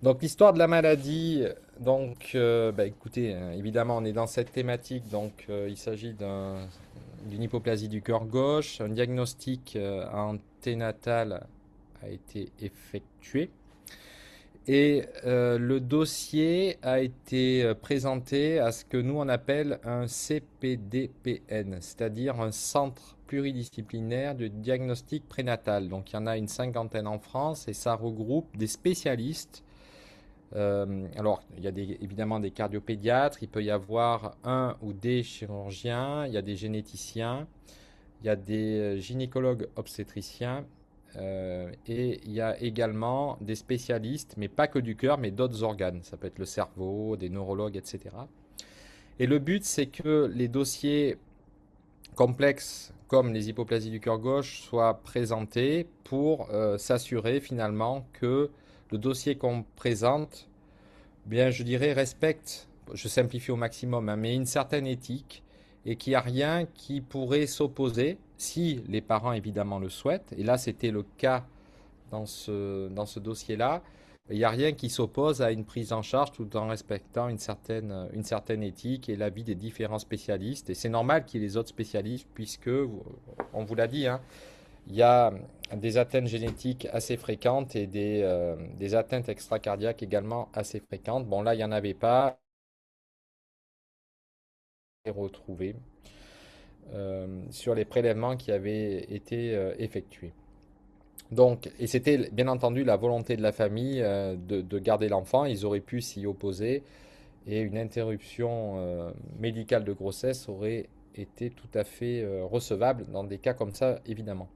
Speaker 2: Donc, l'histoire de la maladie, donc, écoutez, évidemment, on est dans cette thématique, donc il s'agit d'une hypoplasie du cœur gauche. Un diagnostic anténatal a été effectué. Et le dossier a été présenté à ce que nous on appelle un CPDPN, c'est-à-dire un centre pluridisciplinaire de diagnostic prénatal. Donc il y en a une cinquantaine en France et ça regroupe des spécialistes. Alors il y a évidemment des cardiopédiatres, il peut y avoir un ou des chirurgiens, il y a des généticiens, il y a des gynécologues obstétriciens. Et il y a également des spécialistes, mais pas que du cœur, mais d'autres organes. Ça peut être le cerveau, des neurologues, etc. Et le but, c'est que les dossiers complexes, comme les hypoplasies du cœur gauche, soient présentés pour s'assurer finalement que le dossier qu'on présente, bien, je dirais, respecte, je simplifie au maximum, hein, mais une certaine éthique et qu'il n'y a rien qui pourrait s'opposer, si les parents évidemment le souhaitent, et là c'était le cas dans ce dossier-là, il n'y a rien qui s'oppose à une prise en charge tout en respectant une certaine éthique et l'avis des différents spécialistes. Et c'est normal qu'il y ait les autres spécialistes, puisque, on vous l'a dit, hein, il y a des atteintes génétiques assez fréquentes et des atteintes extracardiaques également assez fréquentes. Bon, là, il n'y en avait pas retrouvé sur les prélèvements qui avaient été effectués. Donc, et c'était bien entendu la volonté de la famille de garder l'enfant. Ils auraient pu s'y opposer et une interruption médicale de grossesse aurait été tout à fait recevable dans des cas comme ça, évidemment.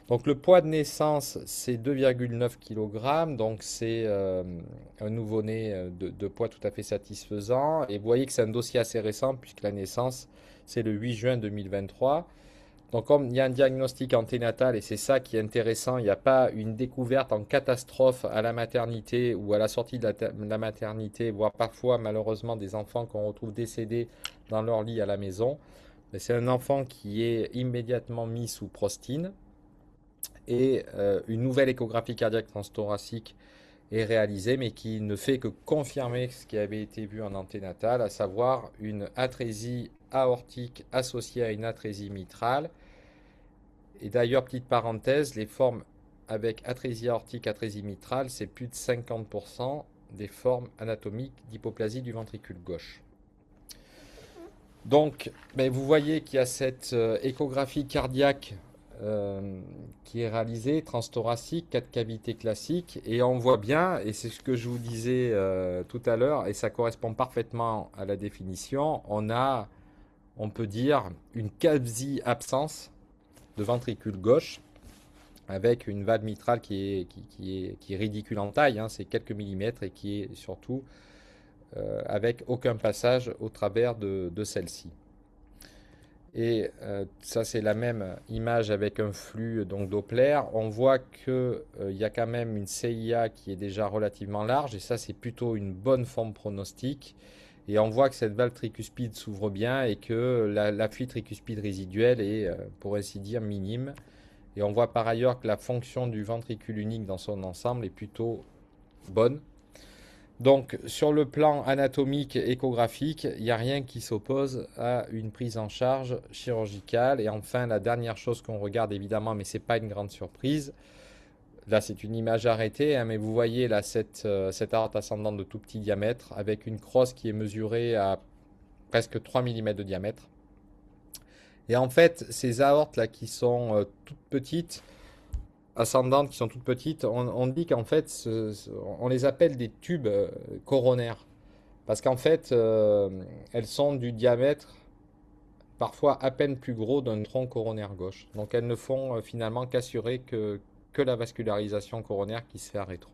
Speaker 2: Donc le poids de naissance, c'est 2,9 kg, donc c'est un nouveau-né de poids tout à fait satisfaisant. Et vous voyez que c'est un dossier assez récent puisque la naissance, c'est le 8 juin 2023. Donc comme il y a un diagnostic anténatal et c'est ça qui est intéressant, il n'y a pas une découverte en catastrophe à la maternité ou à la sortie de la maternité, voire parfois malheureusement des enfants qu'on retrouve décédés dans leur lit à la maison. Mais c'est un enfant qui est immédiatement mis sous prostine et une nouvelle échographie cardiaque transthoracique est réalisée, mais qui ne fait que confirmer ce qui avait été vu en anténatal, à savoir une atrésie aortique associée à une atrésie mitrale. Et d'ailleurs, petite parenthèse, les formes avec atrésie aortique, atrésie mitrale, c'est plus de 50% des formes anatomiques d'hypoplasie du ventricule gauche. Donc, ben, vous voyez qu'il y a cette échographie cardiaque qui est réalisée, transthoracique, 4 cavités classiques, et on voit bien, et c'est ce que je vous disais tout à l'heure, et ça correspond parfaitement à la définition, on peut dire, une quasi-absence de ventricule gauche, avec une valve mitrale qui est ridicule en taille, hein, c'est quelques millimètres, et qui est surtout avec aucun passage au travers de celle-ci. Et ça, c'est la même image avec un flux donc Doppler. On voit qu'il y a quand même une CIA qui est déjà relativement large, et ça, c'est plutôt une bonne forme pronostique. Et on voit que cette valve tricuspide s'ouvre bien et que la fuite tricuspide résiduelle est, pour ainsi dire, minime. Et on voit par ailleurs que la fonction du ventricule unique dans son ensemble est plutôt bonne. Donc, sur le plan anatomique et échographique, il n'y a rien qui s'oppose à une prise en charge chirurgicale. Et enfin, la dernière chose qu'on regarde évidemment, mais ce n'est pas une grande surprise, là c'est une image arrêtée, hein, mais vous voyez là cette aorte ascendante de tout petit diamètre avec une crosse qui est mesurée à presque 3 mm de diamètre. Et en fait, ces aortes là qui sont toutes petites, ascendantes qui sont toutes petites, on dit qu'en fait, on les appelle des tubes coronaires. Parce qu'en fait, elles sont du diamètre parfois à peine plus gros d'un tronc coronaire gauche. Donc elles ne font finalement qu'assurer que la vascularisation coronaire qui se fait à rétro.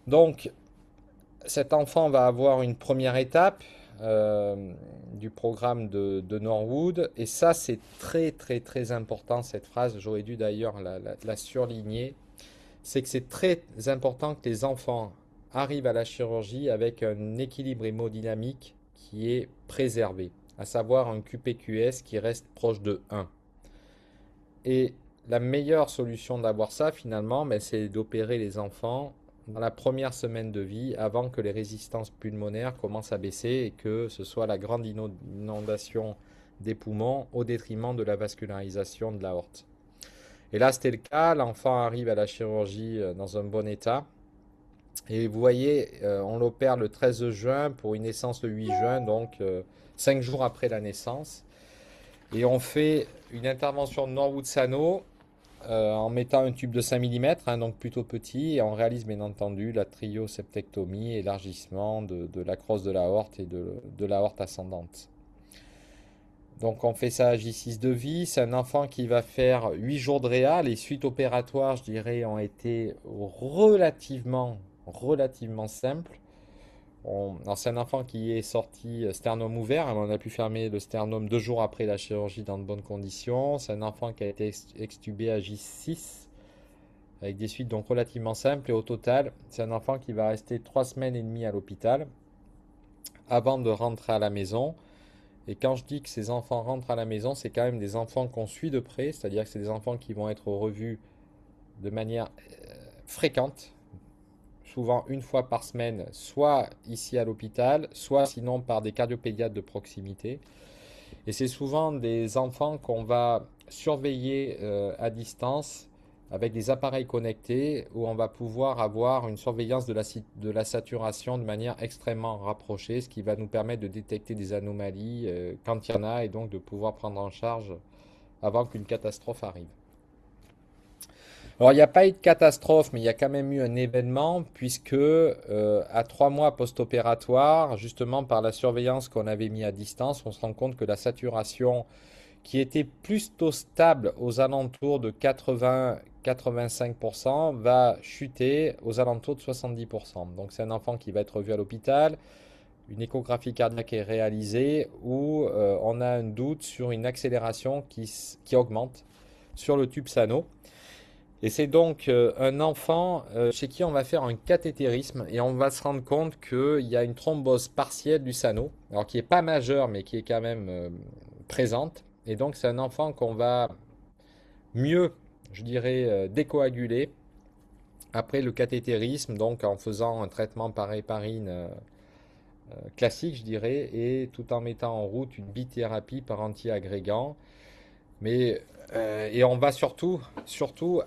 Speaker 2: Donc cet enfant va avoir une première étape du programme de Norwood. Et ça, c'est très très très important cette phrase. J'aurais dû d'ailleurs la surligner. C'est que c'est très important que les enfants arrivent à la chirurgie avec un équilibre hémodynamique qui est préservé, à savoir un QPQS qui reste proche de 1. Et la meilleure solution d'avoir ça, finalement, ben, c'est d'opérer les enfants dans la première semaine de vie avant que les résistances pulmonaires commencent à baisser et que ce soit la grande inondation des poumons au détriment de la vascularisation de l'aorte. Et là, c'était le cas. L'enfant arrive à la chirurgie dans un bon état. Et vous voyez, on l'opère le 13 juin pour une naissance le 8 juin, donc 5 jours après la naissance. Et on fait une intervention de Norwood-Sano en mettant un tube de 5 mm, donc plutôt petit, et on réalise bien entendu la trio-septectomie, élargissement de la crosse de l'aorte et de l'aorte ascendante. Donc on fait ça à J6 de vie. C'est un enfant qui va faire 8 jours de réa. Les suites opératoires, je dirais, ont été relativement simples. Alors c'est un enfant qui est sorti sternum ouvert. On a pu fermer le sternum 2 jours après la chirurgie dans de bonnes conditions. C'est un enfant qui a été extubé à J6 avec des suites donc relativement simples. Et au total, c'est un enfant qui va rester 3 semaines et demie à l'hôpital avant de rentrer à la maison. Et quand je dis que ces enfants rentrent à la maison, c'est quand même des enfants qu'on suit de près, c'est-à-dire que c'est des enfants qui vont être revus de manière fréquente, souvent une fois par semaine, soit ici à l'hôpital, soit sinon par des cardiopédiatres de proximité. Et c'est souvent des enfants qu'on va surveiller à distance avec des appareils connectés où on va pouvoir avoir une surveillance de la saturation de manière extrêmement rapprochée, ce qui va nous permettre de détecter des anomalies quand il y en a et donc de pouvoir prendre en charge avant qu'une catastrophe arrive. Alors il n'y a pas eu de catastrophe, mais il y a quand même eu un événement puisque à 3 mois post-opératoire, justement par la surveillance qu'on avait mis à distance, on se rend compte que la saturation qui était plutôt stable aux alentours de 80-85% va chuter aux alentours de 70%. Donc c'est un enfant qui va être revu à l'hôpital. Une échographie cardiaque est réalisée où on a un doute sur une accélération qui augmente sur le tube sano. Et c'est donc un enfant chez qui on va faire un cathétérisme et on va se rendre compte qu'il y a une thrombose partielle du sano, alors qui n'est pas majeure mais qui est quand même présente. Et donc c'est un enfant qu'on va mieux, je dirais, décoaguler après le cathétérisme, donc en faisant un traitement par héparine classique, je dirais, et tout en mettant en route une bithérapie par antiagrégant. Et on va surtout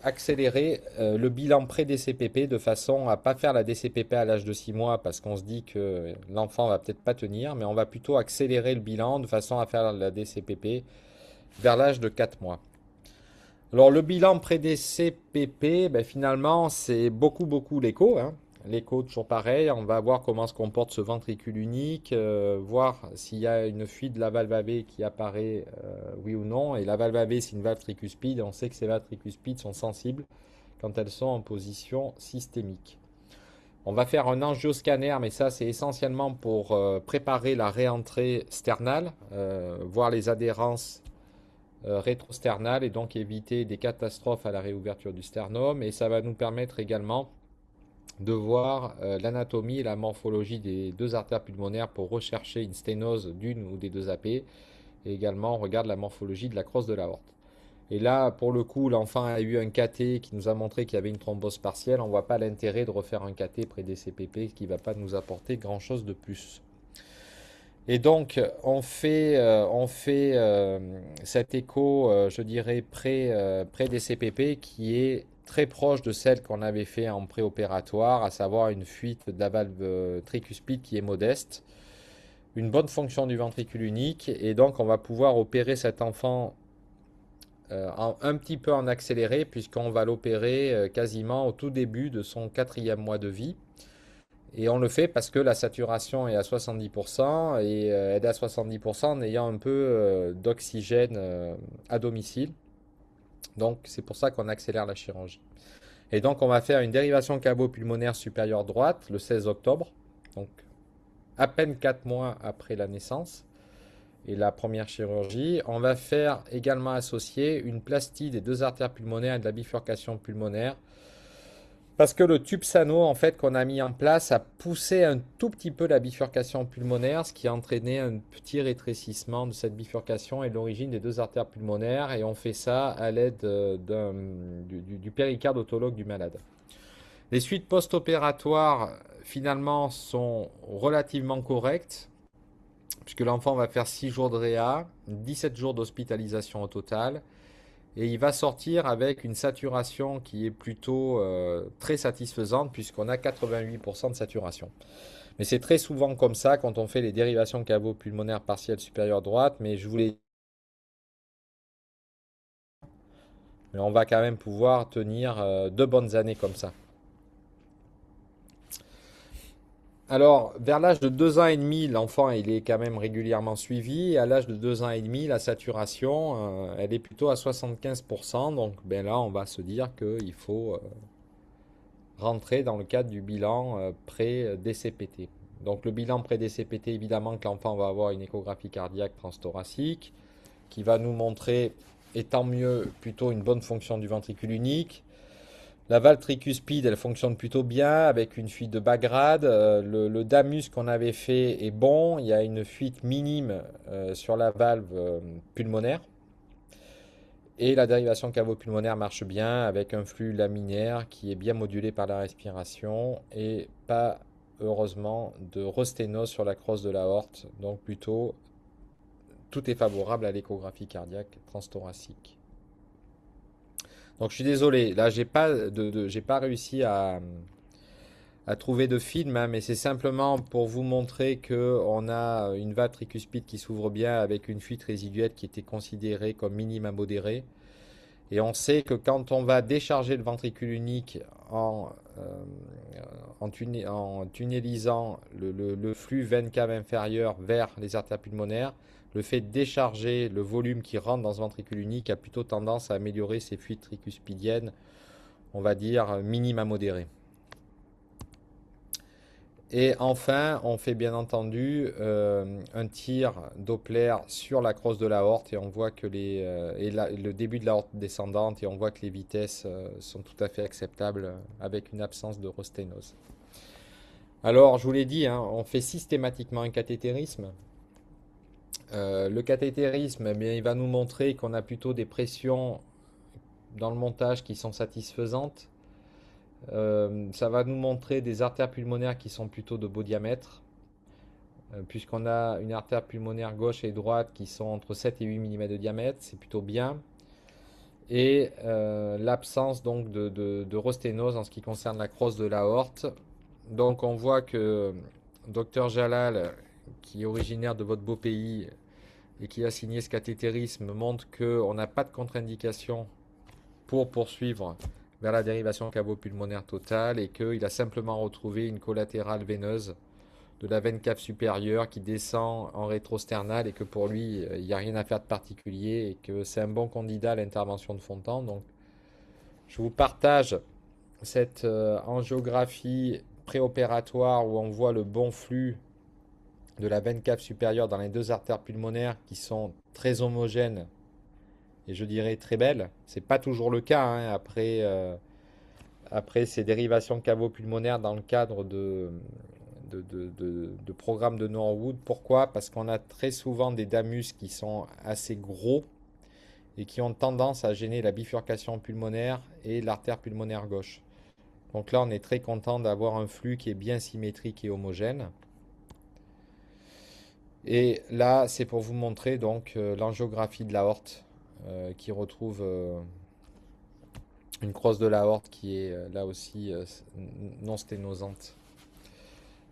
Speaker 2: accélérer le bilan pré-DCPP de façon à ne pas faire la DCPP à l'âge de 6 mois parce qu'on se dit que l'enfant va peut-être pas tenir, mais on va plutôt accélérer le bilan de façon à faire la DCPP vers l'âge de 4 mois. Alors le bilan pré-DCPP, ben, finalement c'est beaucoup l'écho, hein. L'écho, toujours pareil, on va voir comment se comporte ce ventricule unique, voir s'il y a une fuite de la valve AV qui apparaît, oui ou non. Et la valve AV, c'est une valve tricuspide, et on sait que ces valves tricuspides sont sensibles quand elles sont en position systémique. On va faire un angioscanner, mais ça c'est essentiellement pour préparer la réentrée sternale, voir les adhérences rétrosternales et donc éviter des catastrophes à la réouverture du sternum. Et ça va nous permettre également de voir l'anatomie et la morphologie des deux artères pulmonaires pour rechercher une sténose d'une ou des deux AP. Et également, on regarde la morphologie de la crosse de l'aorte. Et là, pour le coup, l'enfant a eu un cathé qui nous a montré qu'il y avait une thrombose partielle. On ne voit pas l'intérêt de refaire un cathé près des CPP qui ne va pas nous apporter grand-chose de plus. Et donc, on fait cet écho, je dirais, près des CPP qui est très proche de celle qu'on avait fait en préopératoire, à savoir une fuite de la valve tricuspide qui est modeste, une bonne fonction du ventricule unique, et donc on va pouvoir opérer cet enfant un petit peu en accéléré, puisqu'on va l'opérer quasiment au tout début de son 4e mois de vie. Et on le fait parce que la saturation est à 70% et elle est à 70% en ayant un peu d'oxygène à domicile. Donc c'est pour ça qu'on accélère la chirurgie. Et donc on va faire une dérivation cavo-pulmonaire supérieure droite le 16 octobre, donc à peine 4 mois après la naissance et la première chirurgie. On va faire également associer une plastie des deux artères pulmonaires et de la bifurcation pulmonaire parce que le tube sano en fait qu'on a mis en place a poussé un tout petit peu la bifurcation pulmonaire, ce qui a entraîné un petit rétrécissement de cette bifurcation et l'origine des deux artères pulmonaires, et on fait ça à l'aide du péricarde autologue du malade. Les suites post-opératoires finalement sont relativement correctes puisque l'enfant va faire 6 jours de réa, 17 jours d'hospitalisation au total, et il va sortir avec une saturation qui est plutôt très satisfaisante, puisqu'on a 88% de saturation. Mais c'est très souvent comme ça quand on fait les dérivations cavo-pulmonaires partielles supérieures droite, mais je voulais... Mais on va quand même pouvoir tenir 2 bonnes années comme ça. Alors, vers l'âge de 2 ans et demi, l'enfant il est quand même régulièrement suivi. Et à l'âge de 2 ans et demi, la saturation, elle est plutôt à 75%. Donc, ben là, on va se dire qu'il faut rentrer dans le cadre du bilan pré-DCPT. Donc, le bilan pré-DCPT, évidemment que l'enfant va avoir une échographie cardiaque transthoracique qui va nous montrer, et tant mieux, plutôt une bonne fonction du ventricule unique. La valve tricuspide, elle fonctionne plutôt bien avec une fuite de bas grade. Le DAMUS qu'on avait fait est bon. Il y a une fuite minime sur la valve pulmonaire. Et la dérivation cavo-pulmonaire marche bien avec un flux laminaire qui est bien modulé par la respiration et pas, heureusement, de resténose sur la crosse de l'aorte. Donc plutôt, tout est favorable à l'échographie cardiaque transthoracique. Donc je suis désolé, là j'ai pas réussi à trouver de film, hein, mais c'est simplement pour vous montrer que on a une valve tricuspide qui s'ouvre bien avec une fuite résiduelle qui était considérée comme minime à modérée. Et on sait que quand on va décharger le ventricule unique en tunnelisant le flux veine cave inférieur vers les artères pulmonaires, le fait de décharger le volume qui rentre dans ce ventricule unique a plutôt tendance à améliorer ces fuites tricuspidiennes, on va dire minimes à modérées. Et enfin, on fait bien entendu un tir Doppler sur la crosse de l'aorte et on voit que le début de l'aorte descendante et on voit que les vitesses sont tout à fait acceptables avec une absence de rosténose. Alors, je vous l'ai dit, hein, on fait systématiquement un cathétérisme. Le cathétérisme, eh bien, il va nous montrer qu'on a plutôt des pressions dans le montage qui sont satisfaisantes. Ça va nous montrer des artères pulmonaires qui sont plutôt de beau diamètre, puisqu'on a une artère pulmonaire gauche et droite qui sont entre 7 et 8 mm de diamètre, c'est plutôt bien. Et l'absence donc de rosténose en ce qui concerne la crosse de l'aorte. Donc on voit que Dr Jalal, qui est originaire de votre beau pays et qui a signé ce cathétérisme, montre qu'on n'a pas de contre-indication pour poursuivre vers la dérivation cavo-pulmonaire totale et qu'il a simplement retrouvé une collatérale veineuse de la veine cave supérieure qui descend en rétrosternal et que pour lui, il n'y a rien à faire de particulier et que c'est un bon candidat à l'intervention de Fontan. Donc, je vous partage cette angiographie préopératoire où on voit le bon flux de la veine cave supérieure dans les deux artères pulmonaires qui sont très homogènes et je dirais très belles. C'est pas toujours le cas hein, après ces dérivations cavo-pulmonaires dans le cadre de programmes de Norwood. Pourquoi? Parce qu'on a très souvent des damus qui sont assez gros et qui ont tendance à gêner la bifurcation pulmonaire et l'artère pulmonaire gauche. Donc là, on est très content d'avoir un flux qui est bien symétrique et homogène. Et là, c'est pour vous montrer donc l'angiographie de l'aorte qui retrouve une crosse de l'aorte qui est là aussi non sténosante.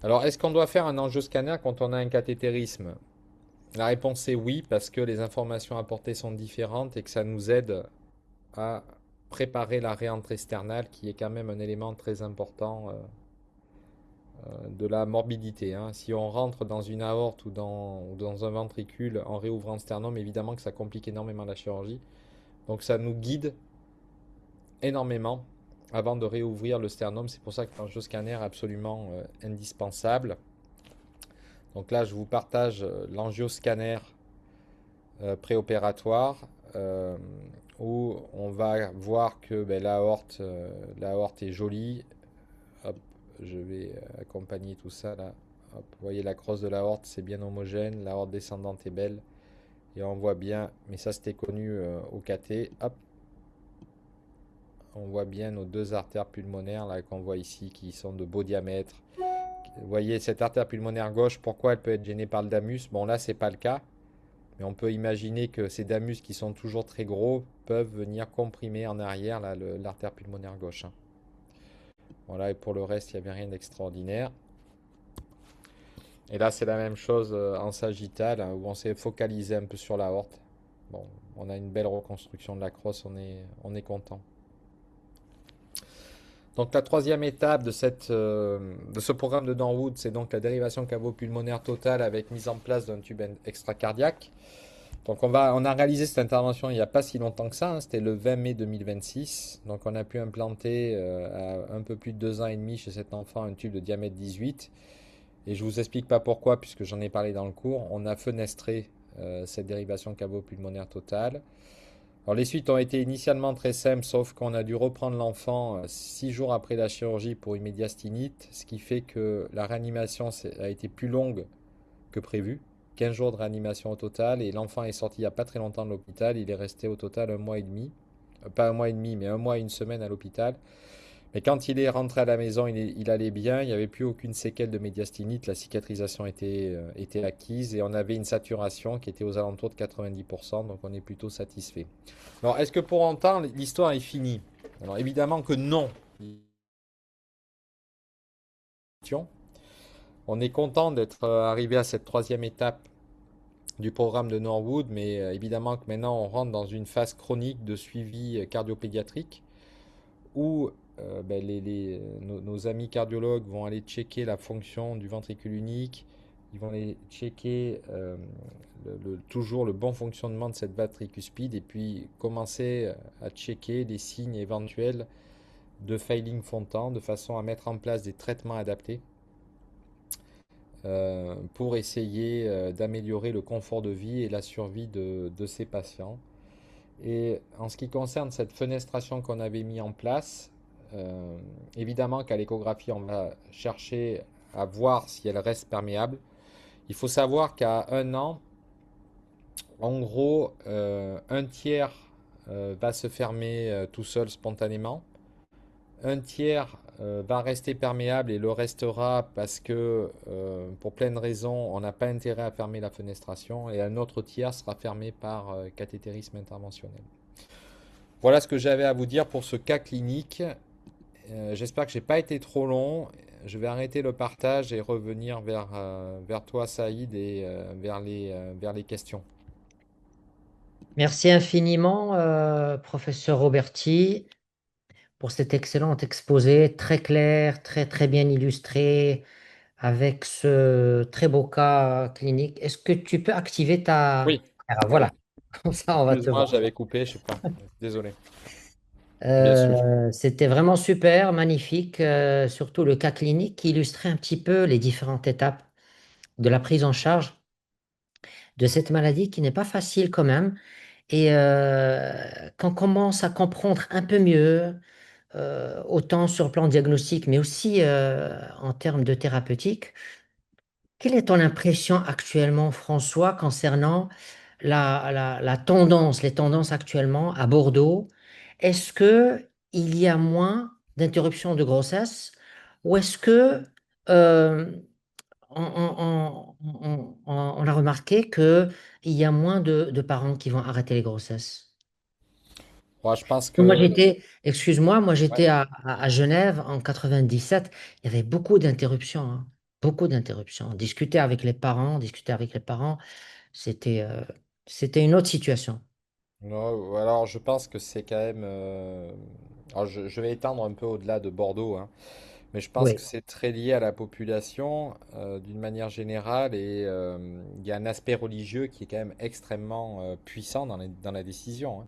Speaker 2: Alors, est-ce qu'on doit faire un angioscanner quand on a un cathétérisme? La réponse est oui, parce que les informations apportées sont différentes et que ça nous aide à préparer la réentrée sternale, qui est quand même un élément très important de la morbidité. Hein. Si on rentre dans une aorte ou dans un ventricule en réouvrant le sternum, évidemment que ça complique énormément la chirurgie. Donc ça nous guide énormément avant de réouvrir le sternum. C'est pour ça que l'angioscanner est absolument indispensable. Donc là, je vous partage l'angioscanner préopératoire où on va voir que ben, l'aorte est jolie. Hop, je vais accompagner tout ça là. Hop, vous voyez la crosse de l'aorte, c'est bien homogène. L'aorte descendante est belle. Et on voit bien, mais ça c'était connu au cathé. Hop, on voit bien nos deux artères pulmonaires là qu'on voit ici qui sont de beau diamètre vous voyez, cette artère pulmonaire gauche, pourquoi elle peut être gênée par le damus? Bon, là, c'est pas le cas, mais on peut imaginer que ces damus qui sont toujours très gros peuvent venir comprimer en arrière l'artère pulmonaire gauche, hein. Voilà, et pour le reste, il n'y avait rien d'extraordinaire. Et là, c'est la même chose en sagittal, hein, où on s'est focalisé un peu sur l'aorte. Bon, on a une belle reconstruction de la crosse, on est content. Donc la troisième étape de ce programme de Norwood, c'est donc la dérivation cavo-pulmonaire totale avec mise en place d'un tube extracardiaque. Donc on a réalisé cette intervention il n'y a pas si longtemps que ça, hein, c'était le 20 mai 2026. Donc on a pu implanter à un peu plus de 2 ans et demi chez cet enfant un tube de diamètre 18. Et je vous explique pas pourquoi, puisque j'en ai parlé dans le cours. On a fenestré cette dérivation cavo-pulmonaire totale. Alors les suites ont été initialement très simples, sauf qu'on a dû reprendre l'enfant 6 jours après la chirurgie pour une médiastinite, ce qui fait que la réanimation a été plus longue que prévu. 15 jours de réanimation au total, et l'enfant est sorti il n'y a pas très longtemps de l'hôpital. Il est resté au total un mois et demi. Pas un mois et demi, mais un mois et une semaine à l'hôpital. Mais quand il est rentré à la maison, il allait bien, il n'y avait plus aucune séquelle de médiastinite, la cicatrisation était acquise et on avait une saturation qui était aux alentours de 90%, donc on est plutôt satisfait. Alors, est-ce que pour autant l'histoire est finie? Alors évidemment que non. On est content d'être arrivé à cette troisième étape du programme de Norwood, mais évidemment que maintenant on rentre dans une phase chronique de suivi cardiopédiatrique où nos amis cardiologues vont aller checker la fonction du ventricule unique, ils vont aller checker toujours le bon fonctionnement de cette valve tricuspide et puis commencer à checker les signes éventuels de failing fontant de façon à mettre en place des traitements adaptés pour essayer d'améliorer le confort de vie et la survie de ces patients. Et en ce qui concerne cette fenestration qu'on avait mis en place, évidemment qu'à l'échographie, on va chercher à voir si elle reste perméable. Il faut savoir qu'à 1 an, en gros, un tiers va se fermer tout seul spontanément. Un tiers va rester perméable et le restera parce que, pour plein de raisons, on n'a pas intérêt à fermer la fenestration. Et un autre tiers sera fermé par cathétérisme interventionnel. Voilà ce que j'avais à vous dire pour ce cas clinique. J'espère que j'ai pas été trop long. Je vais arrêter le partage et revenir vers toi, Saïd, et vers les questions.
Speaker 1: Merci infiniment, professeur Roberti, pour cet excellent exposé, très clair, très, très bien illustré, avec ce très beau cas clinique. Est-ce que tu peux activer ta...
Speaker 2: Oui,
Speaker 1: Ah, voilà, comme ça on va te
Speaker 2: excuse-moi,
Speaker 1: voir.
Speaker 2: j'avais coupé, je sais pas. Désolé. Bien sûr.
Speaker 1: C'était vraiment super, magnifique, surtout le cas clinique qui illustrait un petit peu les différentes étapes de la prise en charge de cette maladie qui n'est pas facile quand même. Et quand on commence à comprendre un peu mieux, autant sur le plan diagnostique, mais aussi en termes de thérapeutique, quelle est ton impression actuellement, François, concernant la tendance, les tendances actuellement à Bordeaux? Est-ce que il y a moins d'interruptions de grossesse ou est-ce que euh, on a remarqué qu'il y a moins de parents qui vont arrêter les grossesses?
Speaker 2: Moi, je pense
Speaker 1: Moi,
Speaker 2: que.
Speaker 1: excuse-moi, moi
Speaker 2: Ouais.
Speaker 1: j'étais à Genève en 97. Il y avait beaucoup d'interruptions, hein, beaucoup d'interruptions. Discuter avec les parents, c'était c'était une autre situation.
Speaker 2: Non, alors, je pense que c'est quand même. Alors, je vais étendre un peu au-delà de Bordeaux, hein, mais je pense que
Speaker 1: Oui,
Speaker 2: c'est très lié à la population d'une manière générale et il y a un aspect religieux qui est quand même extrêmement puissant dans la décision, hein.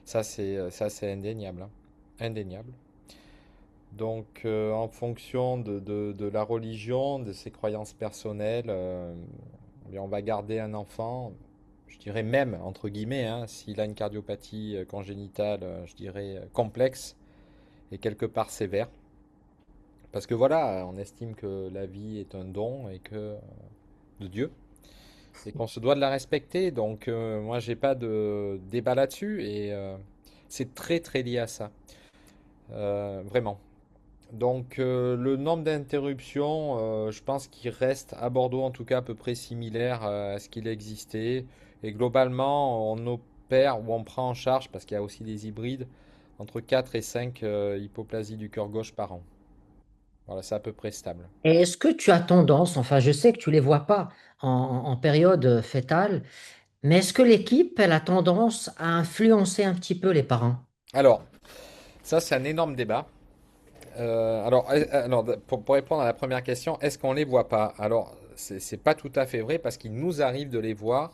Speaker 2: Ça, c'est indéniable, hein. Indéniable. Donc, en fonction de la religion, de ses croyances personnelles, eh on va garder un enfant, je dirais même, entre guillemets, hein, s'il a une cardiopathie congénitale, je dirais complexe et quelque part sévère. Parce que voilà, on estime que la vie est un don et que de Dieu et qu'on se doit de la respecter. Donc, moi, j'ai pas de débat là-dessus et c'est très très lié à ça. Vraiment. Donc le nombre d'interruptions, je pense qu'il reste à Bordeaux en tout cas à peu près similaire à ce qu'il existait. Et globalement, on opère ou on prend en charge, parce qu'il y a aussi des hybrides, entre 4 et 5 hypoplasies du cœur gauche par an. Voilà, c'est à peu près stable.
Speaker 1: Et est-ce que tu as tendance, enfin je sais que tu les vois pas en période fétale, mais est-ce que l'équipe, elle a tendance à influencer un petit peu les parents?
Speaker 2: Alors, ça c'est un énorme débat. Pour répondre à la première question, est-ce qu'on les voit pas? Alors, c'est pas tout à fait vrai parce qu'il nous arrive de les voir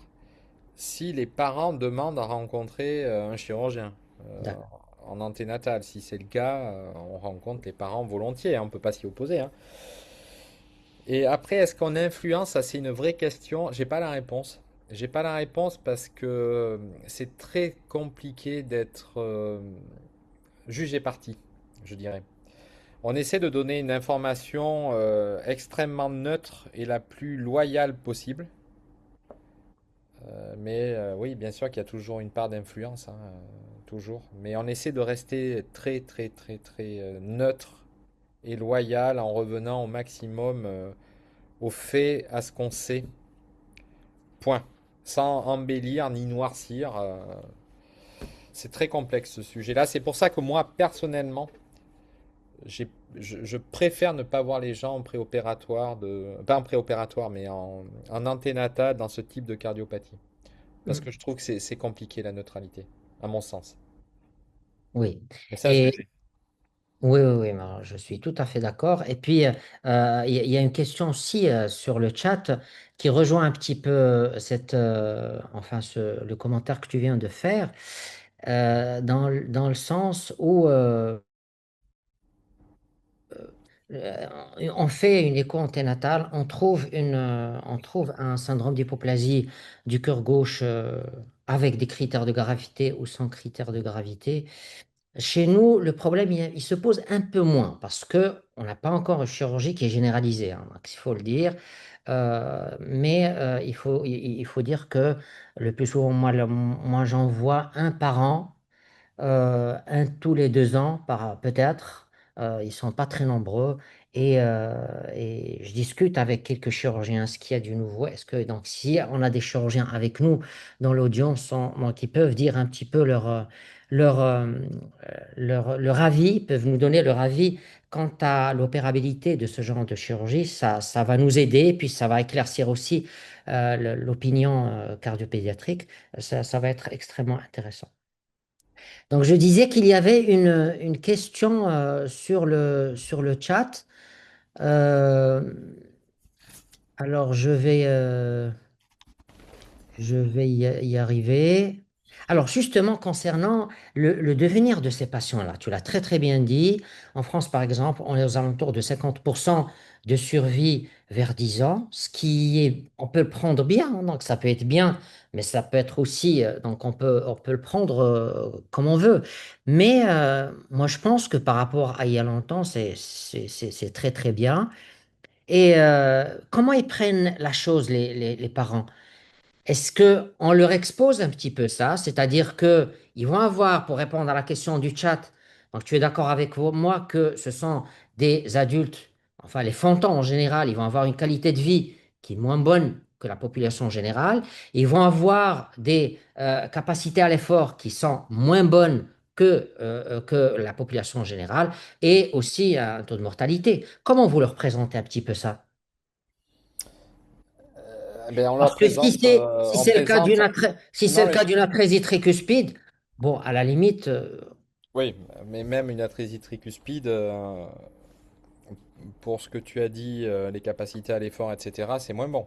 Speaker 2: si les parents demandent à rencontrer un chirurgien
Speaker 1: D'accord.
Speaker 2: en anténatal. Si c'est le cas, on rencontre les parents volontiers, hein, on ne peut pas s'y opposer, hein. Et après, est-ce qu'on influence? Ça, c'est une vraie question. J'ai pas la réponse. J'ai pas la réponse parce que c'est très compliqué d'être jugé parti, je dirais. On essaie de donner une information extrêmement neutre et la plus loyale possible. Oui, bien sûr qu'il y a toujours une part d'influence, hein, toujours. Mais on essaie de rester très, très, très, très neutre et loyal en revenant au maximum aux faits, à ce qu'on sait. Point. Sans embellir ni noircir. C'est très complexe ce sujet-là. C'est pour ça que moi, personnellement, j'ai- je préfère ne pas voir les gens en préopératoire, pas en préopératoire, mais en anténatal dans ce type de cardiopathie. Parce que
Speaker 1: Mm.
Speaker 2: je trouve que c'est compliqué la neutralité, à mon sens.
Speaker 1: Oui.
Speaker 2: Mais c'est un
Speaker 1: Et
Speaker 2: sujet.
Speaker 1: oui, oui, oui, ben, je suis tout à fait d'accord. Et puis, il y a une question aussi sur le chat qui rejoint un petit peu le commentaire que tu viens de faire, dans le sens où euh, on fait une écho anténatale, on trouve un syndrome d'hypoplasie du cœur gauche avec des critères de gravité ou sans critères de gravité. Chez nous, le problème, il se pose un peu moins parce que on n'a pas encore une chirurgie qui est généralisée, hein, donc il faut le dire. Mais il faut dire que le plus souvent, moi j'en vois un par an, un tous les 2 ans, peut-être. Ils sont pas très nombreux. Et je discute avec quelques chirurgiens, ce qu'il y a du nouveau. Est-ce que, donc, si on a des chirurgiens avec nous dans l'audience, donc, qui peuvent dire un petit peu leur, euh, leur avis, peuvent nous donner leur avis quant à l'opérabilité de ce genre de chirurgie, ça va nous aider, puis ça va éclaircir aussi l'opinion cardiopédiatrique. Ça va être extrêmement intéressant. Donc, je disais qu'il y avait une question sur le chat. Euh, alors, je vais y arriver. Alors, justement, concernant le devenir de ces patients-là, tu l'as très très bien dit. En France, par exemple, on est aux alentours de 50% de survie vers 10 ans, ce qui est, on peut le prendre bien, hein, donc ça peut être bien, mais ça peut être aussi, donc on peut le prendre comme on veut. Mais moi, je pense que par rapport à il y a longtemps, c'est très très bien. Et comment ils prennent la chose, les parents? Est-ce que on leur expose un petit peu ça? C'est-à-dire que ils vont avoir, pour répondre à la question du chat, donc tu es d'accord avec moi que ce sont des adultes, enfin les fontants en général, ils vont avoir une qualité de vie qui est moins bonne que la population générale. Ils vont avoir des capacités à l'effort qui sont moins bonnes que la population générale et aussi un taux de mortalité. Comment vous leur présentez un petit peu ça?
Speaker 2: Ben, on leur
Speaker 1: Parce que
Speaker 2: présente,
Speaker 1: si
Speaker 2: on
Speaker 1: c'est le cas
Speaker 2: présente.
Speaker 1: si c'est
Speaker 2: Non,
Speaker 1: le
Speaker 2: mais
Speaker 1: cas d'une atrésie tricuspide, bon, à la limite,
Speaker 2: oui, mais même une atrésie tricuspide, pour ce que tu as dit, les capacités à l'effort, etc., c'est moins bon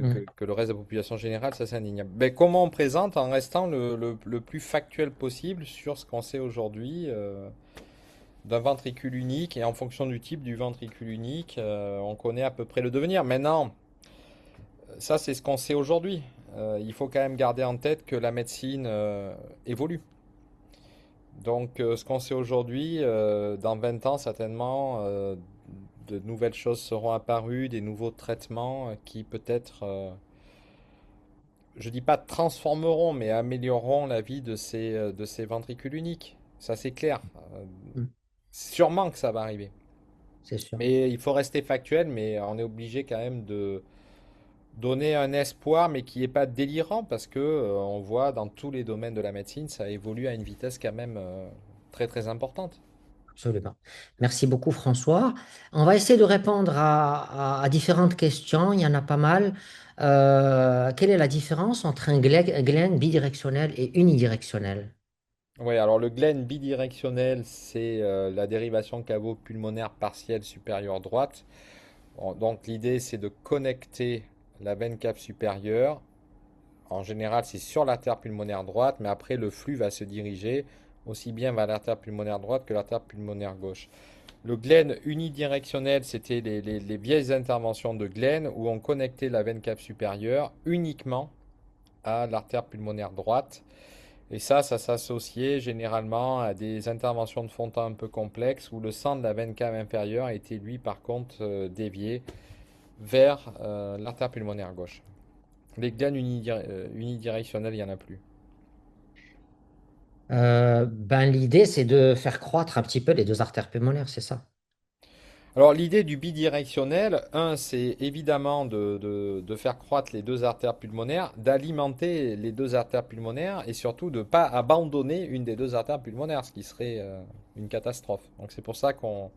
Speaker 1: hmm,
Speaker 2: que le reste de la population générale, ça c'est indéniable. Ben, comment on présente en restant le plus factuel possible sur ce qu'on sait aujourd'hui d'un ventricule unique et en fonction du type du ventricule unique, on connaît à peu près le devenir. Maintenant, ça c'est ce qu'on sait aujourd'hui. Il faut quand même garder en tête que la médecine évolue. Donc, ce qu'on sait aujourd'hui, dans 20 ans, certainement, de nouvelles choses seront apparues, des nouveaux traitements qui peut-être, je dis pas transformeront, mais amélioreront la vie de ces ventricules uniques. Ça, c'est clair. Euh,
Speaker 1: hmm.
Speaker 2: Sûrement que ça va arriver.
Speaker 1: c'est sûr.
Speaker 2: Mais il faut rester factuel, mais on est obligé quand même de donner un espoir, mais qui n'est pas délirant, parce que on voit dans tous les domaines de la médecine, ça évolue à une vitesse quand même très très importante.
Speaker 1: Absolument. Merci beaucoup, François. On va essayer de répondre à différentes questions. Il y en a pas mal. Quelle est la différence entre un glen bidirectionnel et unidirectionnel?
Speaker 2: Oui, alors le glen bidirectionnel, c'est la dérivation cavo-pulmonaire partielle supérieure droite. Bon, donc l'idée, c'est de connecter la veine cave supérieure. En général, c'est sur l'artère pulmonaire droite, mais après, le flux va se diriger aussi bien vers l'artère pulmonaire droite que l'artère pulmonaire gauche. Le Glen unidirectionnel, c'était les vieilles interventions de Glen où on connectait la veine cave supérieure uniquement à l'artère pulmonaire droite. Et ça s'associait généralement à des interventions de fond de teint un peu complexes où le sang de la veine cave inférieure était lui par contre dévié vers l'artère pulmonaire gauche. Les Glen unidirectionnels, il n'y en a plus.
Speaker 1: Ben, l'idée, c'est de faire croître un petit peu les deux artères pulmonaires, c'est ça.
Speaker 2: Alors l'idée du bidirectionnel, c'est évidemment de faire croître les deux artères pulmonaires, d'alimenter les deux artères pulmonaires et surtout de ne pas abandonner une des deux artères pulmonaires, ce qui serait une catastrophe. Donc c'est pour ça qu'on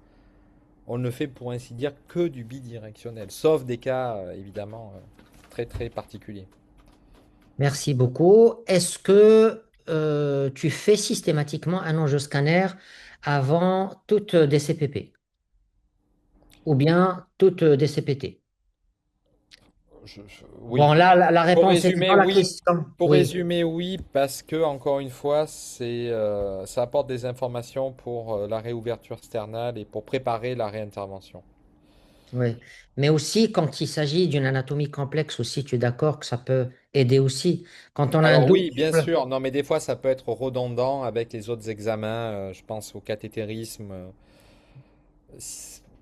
Speaker 2: ne fait pour ainsi dire que du bidirectionnel, sauf des cas évidemment très très particuliers.
Speaker 1: Merci beaucoup. Est-ce que tu fais systématiquement un angioscanner avant toute DCPP ou bien toute DCPT?
Speaker 2: Oui.
Speaker 1: Bon, là, la
Speaker 2: Pour
Speaker 1: réponse est
Speaker 2: résumer,
Speaker 1: dans la
Speaker 2: oui.
Speaker 1: question.
Speaker 2: Pour
Speaker 1: Oui,
Speaker 2: résumer, oui, parce que encore une fois, ça apporte des informations pour la réouverture sternale et pour préparer la réintervention.
Speaker 1: oui. Mais aussi, quand il s'agit d'une anatomie complexe aussi, tu es d'accord que ça peut aider aussi. Quand on a un
Speaker 2: Alors
Speaker 1: doute
Speaker 2: oui,
Speaker 1: sur
Speaker 2: bien
Speaker 1: le...
Speaker 2: sûr. Non, mais des fois, ça peut être redondant avec les autres examens. Je pense au cathétérisme.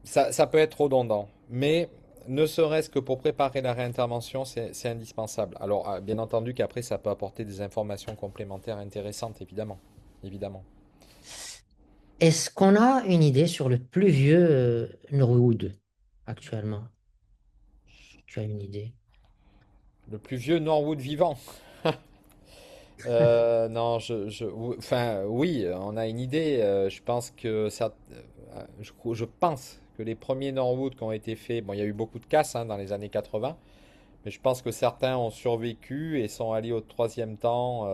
Speaker 2: Ça peut être redondant, mais ne serait-ce que pour préparer la réintervention, c'est indispensable. Alors, bien entendu qu'après, ça peut apporter des informations complémentaires intéressantes, évidemment. Évidemment.
Speaker 1: Est-ce qu'on a une idée sur le plus vieux Norwood actuellement? Tu as une idée?
Speaker 2: Le plus vieux Norwood vivant. Non, enfin, oui, on a une idée. Je pense que ça, je pense que les premiers Norwood qui ont été faits, bon, il y a eu beaucoup de casses dans les années 80, mais je pense que certains ont survécu et sont allés au troisième temps.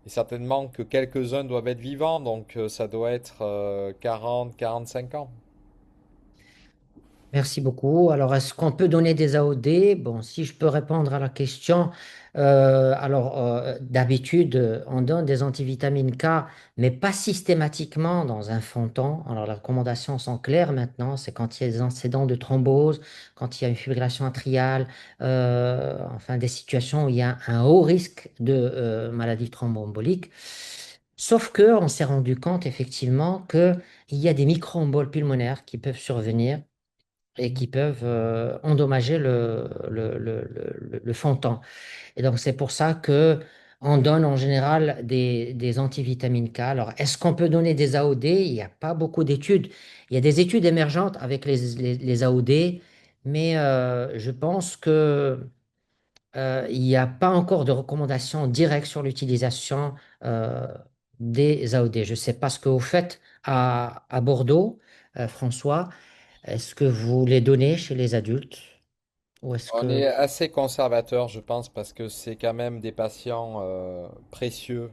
Speaker 2: Et certainement que quelques-uns doivent être vivants, donc ça doit être 40, 45 ans.
Speaker 1: Merci beaucoup. Alors, est-ce qu'on peut donner des AOD? Bon, si je peux répondre à la question, d'habitude, on donne des antivitamines K, mais pas systématiquement dans un fond-temps. Alors, les recommandations sont claires maintenant, c'est quand il y a des antécédents de thrombose, quand il y a une fibrillation atriale, enfin des situations où il y a un haut risque de maladie thromboembolique. Sauf que on s'est rendu compte effectivement qu'il y a des micro-emboles pulmonaires qui peuvent survenir et qui peuvent endommager le fond de teint. Et donc, c'est pour ça que on donne en général des antivitamines K. Alors, est-ce qu'on peut donner des AOD? Il n'y a pas beaucoup d'études. Il y a des études émergentes avec les AOD, mais je pense que il n'y a pas encore de recommandations directes sur l'utilisation euh, des AOD. Je ne sais pas ce que vous faites à Bordeaux, François. Est-ce que vous les donnez chez les adultes ou est-ce
Speaker 2: On
Speaker 1: que...
Speaker 2: est assez conservateur, je pense, parce que c'est quand même des patients précieux.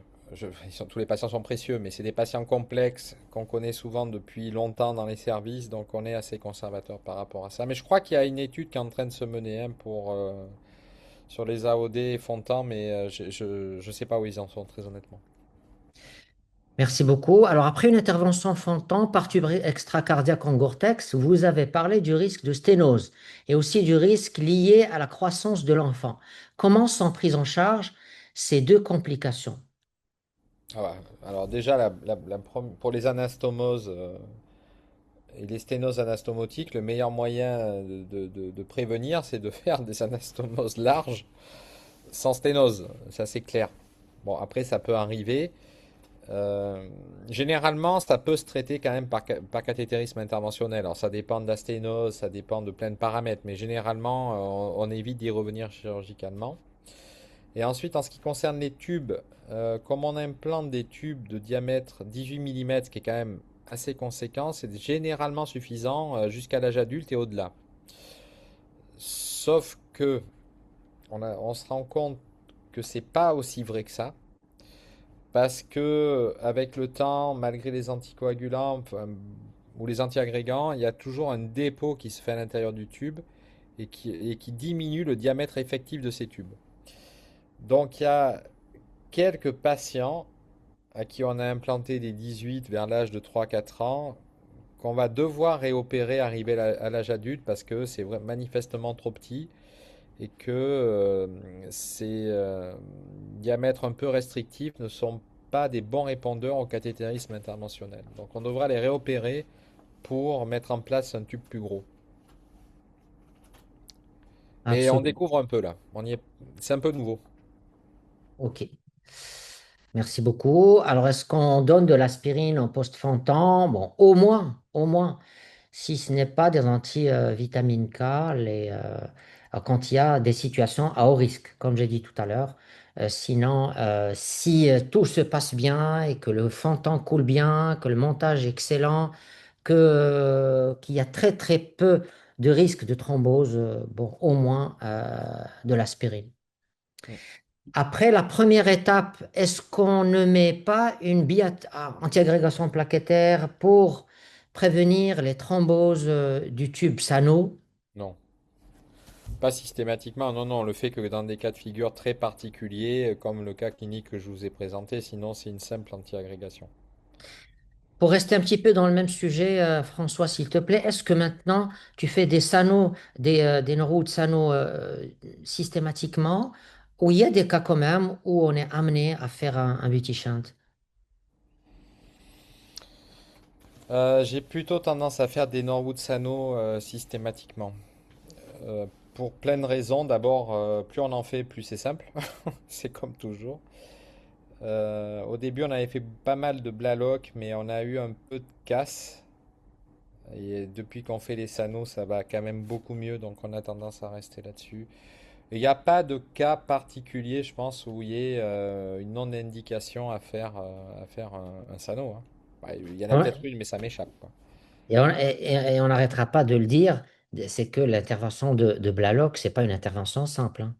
Speaker 2: Tous les patients sont précieux, mais c'est des patients complexes qu'on connaît souvent depuis longtemps dans les services, donc on est assez conservateur par rapport à ça. Mais je crois qu'il y a une étude qui est en train de se mener sur les AOD Fontan, mais je sais pas où ils en sont, très honnêtement.
Speaker 1: Merci beaucoup. Alors, après une intervention Fontan par tube extracardiaque en Gore-Tex, vous avez parlé du risque de sténose et aussi du risque lié à la croissance de l'enfant. Comment sont prises en charge ces deux complications?
Speaker 2: Ah ouais. Alors déjà, pour les anastomoses et les sténoses anastomotiques, le meilleur moyen de prévenir, c'est de faire des anastomoses larges sans sténose. Ça, c'est clair. Bon, après, ça peut arriver. Euh, Généralement, ça peut se traiter quand même par cathétérisme interventionnel. Alors, ça dépend de la sténose, ça dépend de plein de paramètres, mais généralement, on évite d'y revenir chirurgicalement. Et ensuite, en ce qui concerne les tubes, comme on implante des tubes de diamètre 18 mm, ce qui est quand même assez conséquent, c'est généralement suffisant jusqu'à l'âge adulte et au-delà. Sauf que on se rend compte que c'est pas aussi vrai que ça. Parce que avec le temps, malgré les anticoagulants ou les antiagrégants, il y a toujours un dépôt qui se fait à l'intérieur du tube et qui diminue le diamètre effectif de ces tubes. Donc il y a quelques patients à qui on a implanté des 18 vers l'âge de 3-4 ans qu'on va devoir réopérer arrivé à l'âge adulte parce que c'est manifestement trop petit et que ces diamètres un peu restrictifs ne sont pas des bons répondeurs au cathétérisme interventionnel. Donc on devra les réopérer pour mettre en place un tube plus gros. Mais on
Speaker 1: Absolument.
Speaker 2: découvre un peu là. C'est un peu nouveau.
Speaker 1: OK. Merci beaucoup. Alors, est-ce qu'on donne de l'aspirine en post-Fontan? Bon, au moins, si ce n'est pas des antivitamines K, quand il y a des situations à haut risque, comme j'ai dit tout à l'heure. Sinon, si tout se passe bien et que le Fontan coule bien, que le montage est excellent, qu'il y a très très peu de risque de thrombose, bon, au moins de l'aspirine.
Speaker 2: Mm.
Speaker 1: Après la première étape, est-ce qu'on ne met pas une bille anti-agrégation plaquettaire pour prévenir les thromboses du tube sano?
Speaker 2: Non, pas systématiquement. Non, non, le fait que dans des cas de figure très particuliers, comme le cas clinique que je vous ai présenté, sinon c'est une simple antiagrégation.
Speaker 1: Pour rester un petit peu dans le même sujet, François, s'il te plaît, est-ce que maintenant tu fais des sanos, des neurodes sano systématiquement, ou il y a des cas quand même où on est amené à faire un beauty shunt?
Speaker 2: J'ai plutôt tendance à faire des Norwood Sano systématiquement. Pour plein de raisons. D'abord, plus on en fait, plus c'est simple. C'est comme toujours. Au début, on avait fait pas mal de Blalock, mais on a eu un peu de casse. Et depuis qu'on fait les Sano, ça va quand même beaucoup mieux, donc on a tendance à rester là-dessus. Il n'y a pas de cas particulier, je pense, où il y ait une non-indication à faire un Sano, hein. Ouais, il y en a peut-être
Speaker 1: Ouais.
Speaker 2: une, mais ça m'échappe, quoi.
Speaker 1: Et on n'arrêtera pas de le dire, c'est que l'intervention de Blalock, c'est pas une intervention simple, hein.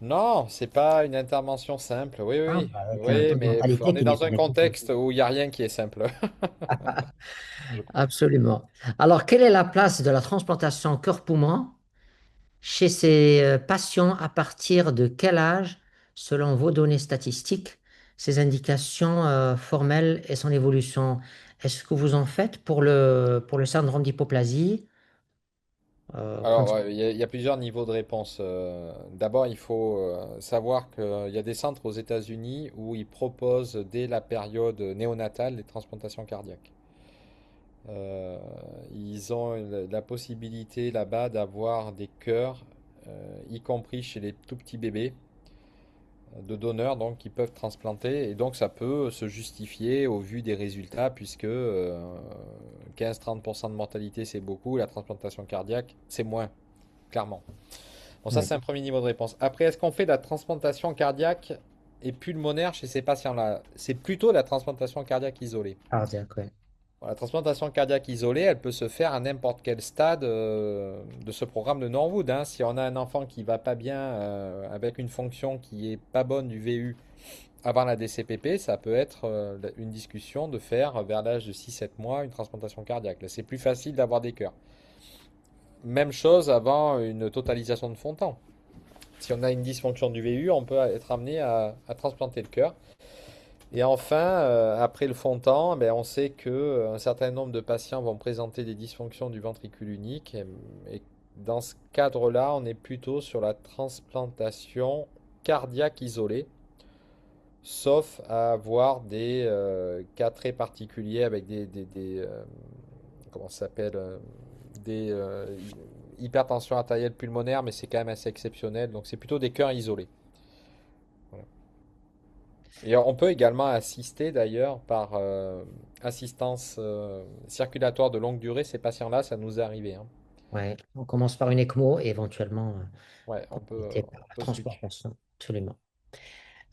Speaker 2: Non, c'est pas une intervention simple. Oui,
Speaker 1: Ah,
Speaker 2: oui,
Speaker 1: bah, avec un
Speaker 2: oui,
Speaker 1: taux de
Speaker 2: mais
Speaker 1: mortalité
Speaker 2: on est
Speaker 1: qui n'est
Speaker 2: dans
Speaker 1: pas
Speaker 2: un
Speaker 1: négligeable.
Speaker 2: contexte où il n'y a rien qui est simple. Je crois.
Speaker 1: Absolument. Alors, quelle est la place de la transplantation cœur-poumon chez ces patients à partir de quel âge, selon vos données statistiques, ces indications formelles et son évolution? Est-ce que vous en faites pour le syndrome d'hypoplasie? Quand...
Speaker 2: Alors, ouais, il y a plusieurs niveaux de réponse. D'abord, il faut savoir qu'il y a des centres aux États-Unis où ils proposent dès la période néonatale les transplantations cardiaques. Euh, Ils ont la possibilité là-bas d'avoir des cœurs, y compris chez les tout petits bébés, de donneurs donc qui peuvent transplanter et donc ça peut se justifier au vu des résultats puisque 15-30% de mortalité c'est beaucoup, la transplantation cardiaque c'est moins, clairement. Bon, ça
Speaker 1: Oui,
Speaker 2: c'est un premier niveau de réponse. Après, est-ce qu'on fait de la transplantation cardiaque et pulmonaire chez ces patients-là? C'est plutôt la transplantation cardiaque isolée.
Speaker 1: cardiaque, oui.
Speaker 2: Bon, la transplantation cardiaque isolée, elle peut se faire à n'importe quel stade de ce programme de Norwood, hein. Si on a un enfant qui va pas bien avec une fonction qui est pas bonne du VU avant la DCPP, ça peut être une discussion de faire vers l'âge de 6-7 mois une transplantation cardiaque. Là, c'est plus facile d'avoir des cœurs. Même chose avant une totalisation de fond de temps. Si on a une dysfonction du VU, on peut être amené à transplanter le cœur. Et enfin, après le fond de temps, ben, on sait que un certain nombre de patients vont présenter des dysfonctions du ventricule unique. Et dans ce cadre-là, on est plutôt sur la transplantation cardiaque isolée, sauf à avoir des cas très particuliers avec comment ça s'appelle, des hypertension artérielle pulmonaire, mais c'est quand même assez exceptionnel. Donc c'est plutôt des cœurs isolés. Voilà. Et on peut également assister d'ailleurs par assistance circulatoire de longue durée. Ces patients-là, ça nous est arrivé, hein.
Speaker 1: Ouais, on commence par une ECMO et éventuellement
Speaker 2: Ouais,
Speaker 1: compléter par
Speaker 2: on
Speaker 1: la
Speaker 2: peut switch.
Speaker 1: transplantation. Absolument.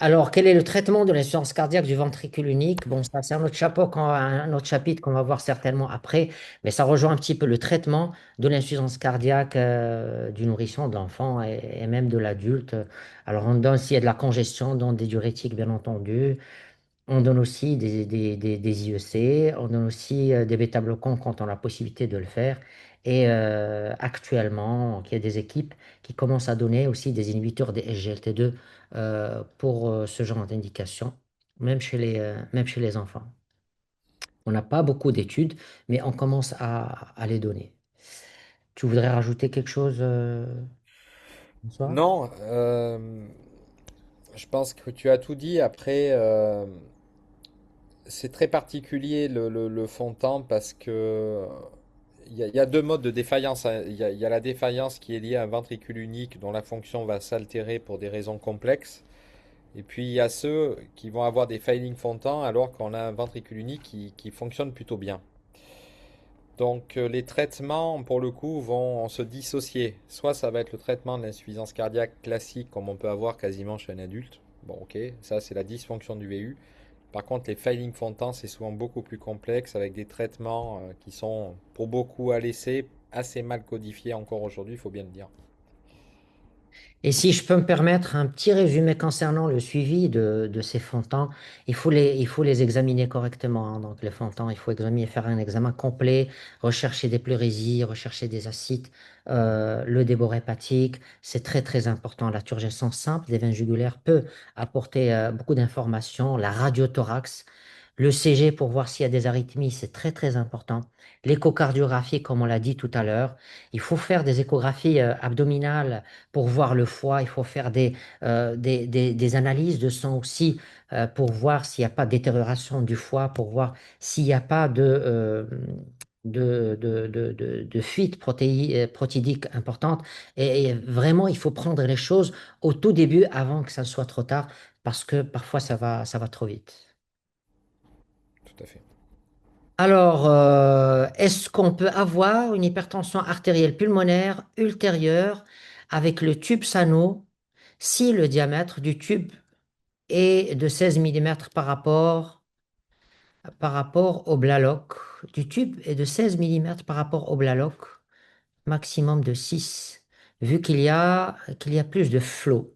Speaker 1: Alors, quel est le traitement de l'insuffisance cardiaque du ventricule unique? Bon, ça, c'est un autre chapeau, un autre chapitre qu'on va voir certainement après, mais ça rejoint un petit peu le traitement de l'insuffisance cardiaque du nourrisson, de l'enfant et même de l'adulte. Alors, on donne s'il y a de la congestion, on donne des diurétiques, bien entendu. On donne aussi des IEC, on donne aussi des bêta-bloquants quand on a la possibilité de le faire. Et actuellement, il y a des équipes qui commencent à donner aussi des inhibiteurs des SGLT2 pour ce genre d'indication, même chez les enfants. On n'a pas beaucoup d'études, mais on commence à les donner. Tu voudrais rajouter quelque chose, François?
Speaker 2: Non, je pense que tu as tout dit. Après, c'est très particulier le fond de teint parce que il y a deux modes de défaillance, hein. Il y a la défaillance qui est liée à un ventricule unique dont la fonction va s'altérer pour des raisons complexes. Et puis il y a ceux qui vont avoir des failing fond de teint alors qu'on a un ventricule unique qui fonctionne plutôt bien. Donc les traitements, pour le coup, vont se dissocier. Soit ça va être le traitement de l'insuffisance cardiaque classique comme on peut avoir quasiment chez un adulte. Bon, ok, ça c'est la dysfonction du VU. Par contre, les failing fontants, c'est souvent beaucoup plus complexe avec des traitements qui sont pour beaucoup à laisser assez mal codifiés encore aujourd'hui, il faut bien le dire.
Speaker 1: Et si je peux me permettre un petit résumé concernant le suivi de ces fontants, il faut les examiner correctement, hein. Donc les fontants, il faut examiner, faire un examen complet, rechercher des pleurésies, rechercher des ascites, le débord hépatique, c'est très très important. La turgescence simple des veines jugulaires peut apporter beaucoup d'informations. La radiothorax, le CG pour voir s'il y a des arythmies, c'est très très important. L'échocardiographie, comme on l'a dit tout à l'heure, il faut faire des échographies abdominales pour voir le foie. Il faut faire des analyses de sang aussi pour voir s'il n'y a pas de détérioration du foie, pour voir s'il n'y a pas de fuite protidique importante. Et vraiment, il faut prendre les choses au tout début avant que ça soit trop tard parce que parfois ça va trop vite.
Speaker 2: Tout à fait.
Speaker 1: Alors, est-ce qu'on peut avoir une hypertension artérielle pulmonaire ultérieure avec le tube Sano si le diamètre du tube est de 16 millimètres par rapport au Blalock? Du tube est de 16 millimètres par rapport au Blalock, maximum de 6, vu qu'il y a plus de flot.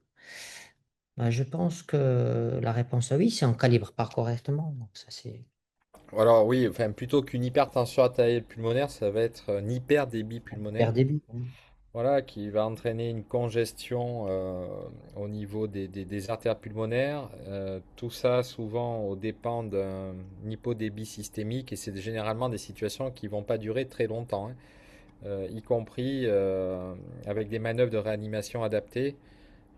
Speaker 1: Ben, je pense que la réponse à oui, c'est on calibre pas correctement. Donc ça, c'est
Speaker 2: Alors oui, enfin plutôt qu'une hypertension artérielle pulmonaire, ça va être un hyperdébit pulmonaire.
Speaker 1: perd débit.
Speaker 2: Voilà, qui va entraîner une congestion au niveau des artères pulmonaires. Tout ça souvent aux dépens d'un hypodébit systémique et c'est généralement des situations qui vont pas durer très longtemps, hein. Y compris avec des manœuvres de réanimation adaptées.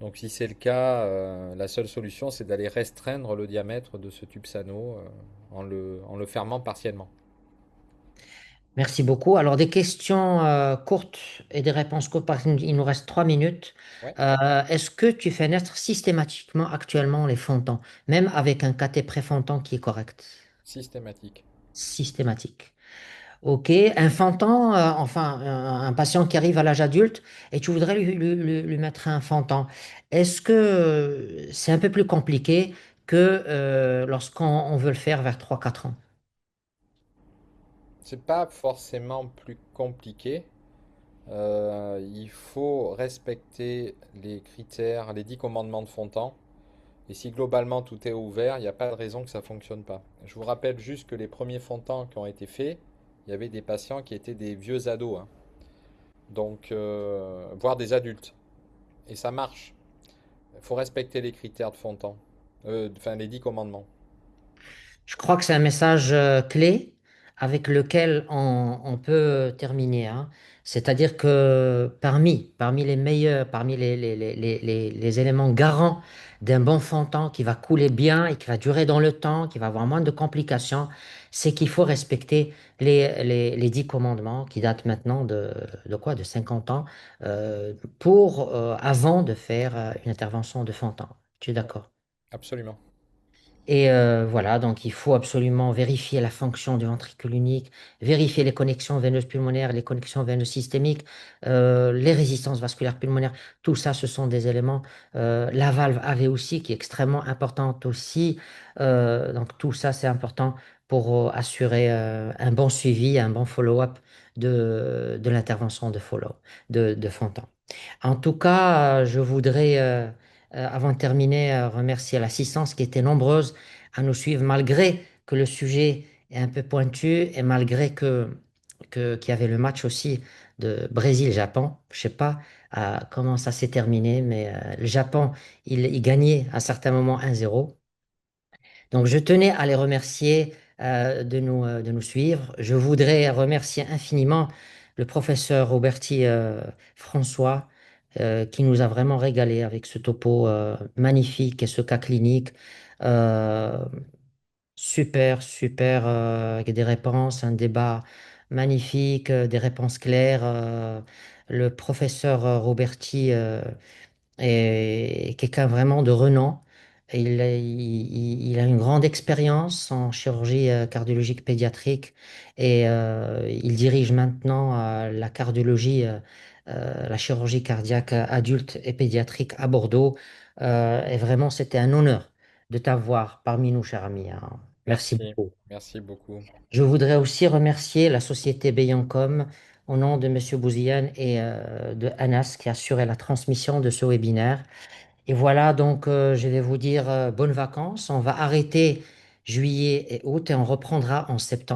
Speaker 2: Donc si c'est le cas, la seule solution c'est d'aller restreindre le diamètre de ce tube sano en le fermant partiellement.
Speaker 1: Merci beaucoup. Alors, des questions courtes et des réponses courtes, parce qu'il nous reste 3 minutes.
Speaker 2: Ouais,
Speaker 1: Est-ce que tu fais naître systématiquement actuellement les fontants, même avec un cathé préfontant qui est correct?
Speaker 2: systématique.
Speaker 1: Systématique. OK. Un fantant, enfin, un patient qui arrive à l'âge adulte et tu voudrais lui mettre un fantant. Est-ce que c'est un peu plus compliqué que lorsqu'on on veut le faire vers 3 4 ans?
Speaker 2: C'est pas forcément plus compliqué. Il faut respecter les critères, les 10 commandements de Fontan. Et si globalement tout est ouvert, il n'y a pas de raison que ça ne fonctionne pas. Je vous rappelle juste que les premiers Fontans qui ont été faits, il y avait des patients qui étaient des vieux ados, hein. Donc, voire des adultes. Et ça marche. Il faut respecter les critères de Fontan. Enfin, les 10 commandements.
Speaker 1: Je crois que c'est un message clé avec lequel on peut terminer, hein. C'est-à-dire que parmi les meilleurs, parmi les éléments garants d'un bon fond de temps qui va couler bien et qui va durer dans le temps, qui va avoir moins de complications, c'est qu'il faut respecter les 10 commandements qui datent maintenant de quoi? De 50 ans avant de faire une intervention de fond de temps. Tu es
Speaker 2: Ouais,
Speaker 1: d'accord?
Speaker 2: absolument.
Speaker 1: Et voilà, donc il faut absolument vérifier la fonction du ventricule unique, vérifier les connexions veineuses pulmonaires, les connexions veineuses systémiques, les résistances vasculaires pulmonaires. Tout ça, ce sont des éléments. La valve AV aussi, qui est extrêmement importante aussi. Donc tout ça, c'est important pour assurer un bon suivi, un bon follow-up de l'intervention de follow, de Fontan. En tout cas, je voudrais, avant de terminer, remercier l'assistance qui était nombreuse à nous suivre malgré que le sujet est un peu pointu et malgré qu'il y avait le match aussi de Brésil-Japon. Je sais pas comment ça s'est terminé, mais le Japon, il gagnait à certains moments 1-0. Donc, je tenais à les remercier de nous suivre. Je voudrais remercier infiniment le professeur Roberti François qui nous a vraiment régalé avec ce topo magnifique et ce cas clinique. Euh, Super, super, avec des réponses, un débat magnifique, des réponses claires. Le professeur Roberti est quelqu'un vraiment de renom. Il a une grande expérience en chirurgie cardiologique pédiatrique et il dirige maintenant la cardiologie, la chirurgie cardiaque adulte et pédiatrique à Bordeaux. Et vraiment, c'était un honneur de t'avoir parmi nous, cher ami, hein. Merci
Speaker 2: Merci,
Speaker 1: beaucoup.
Speaker 2: merci beaucoup.
Speaker 1: Je voudrais aussi remercier la société Beyancom au nom de Monsieur Bouziane et de Anas qui a assuré la transmission de ce webinaire. Et voilà, donc je vais vous dire bonnes vacances. On va arrêter juillet et août et on reprendra en septembre.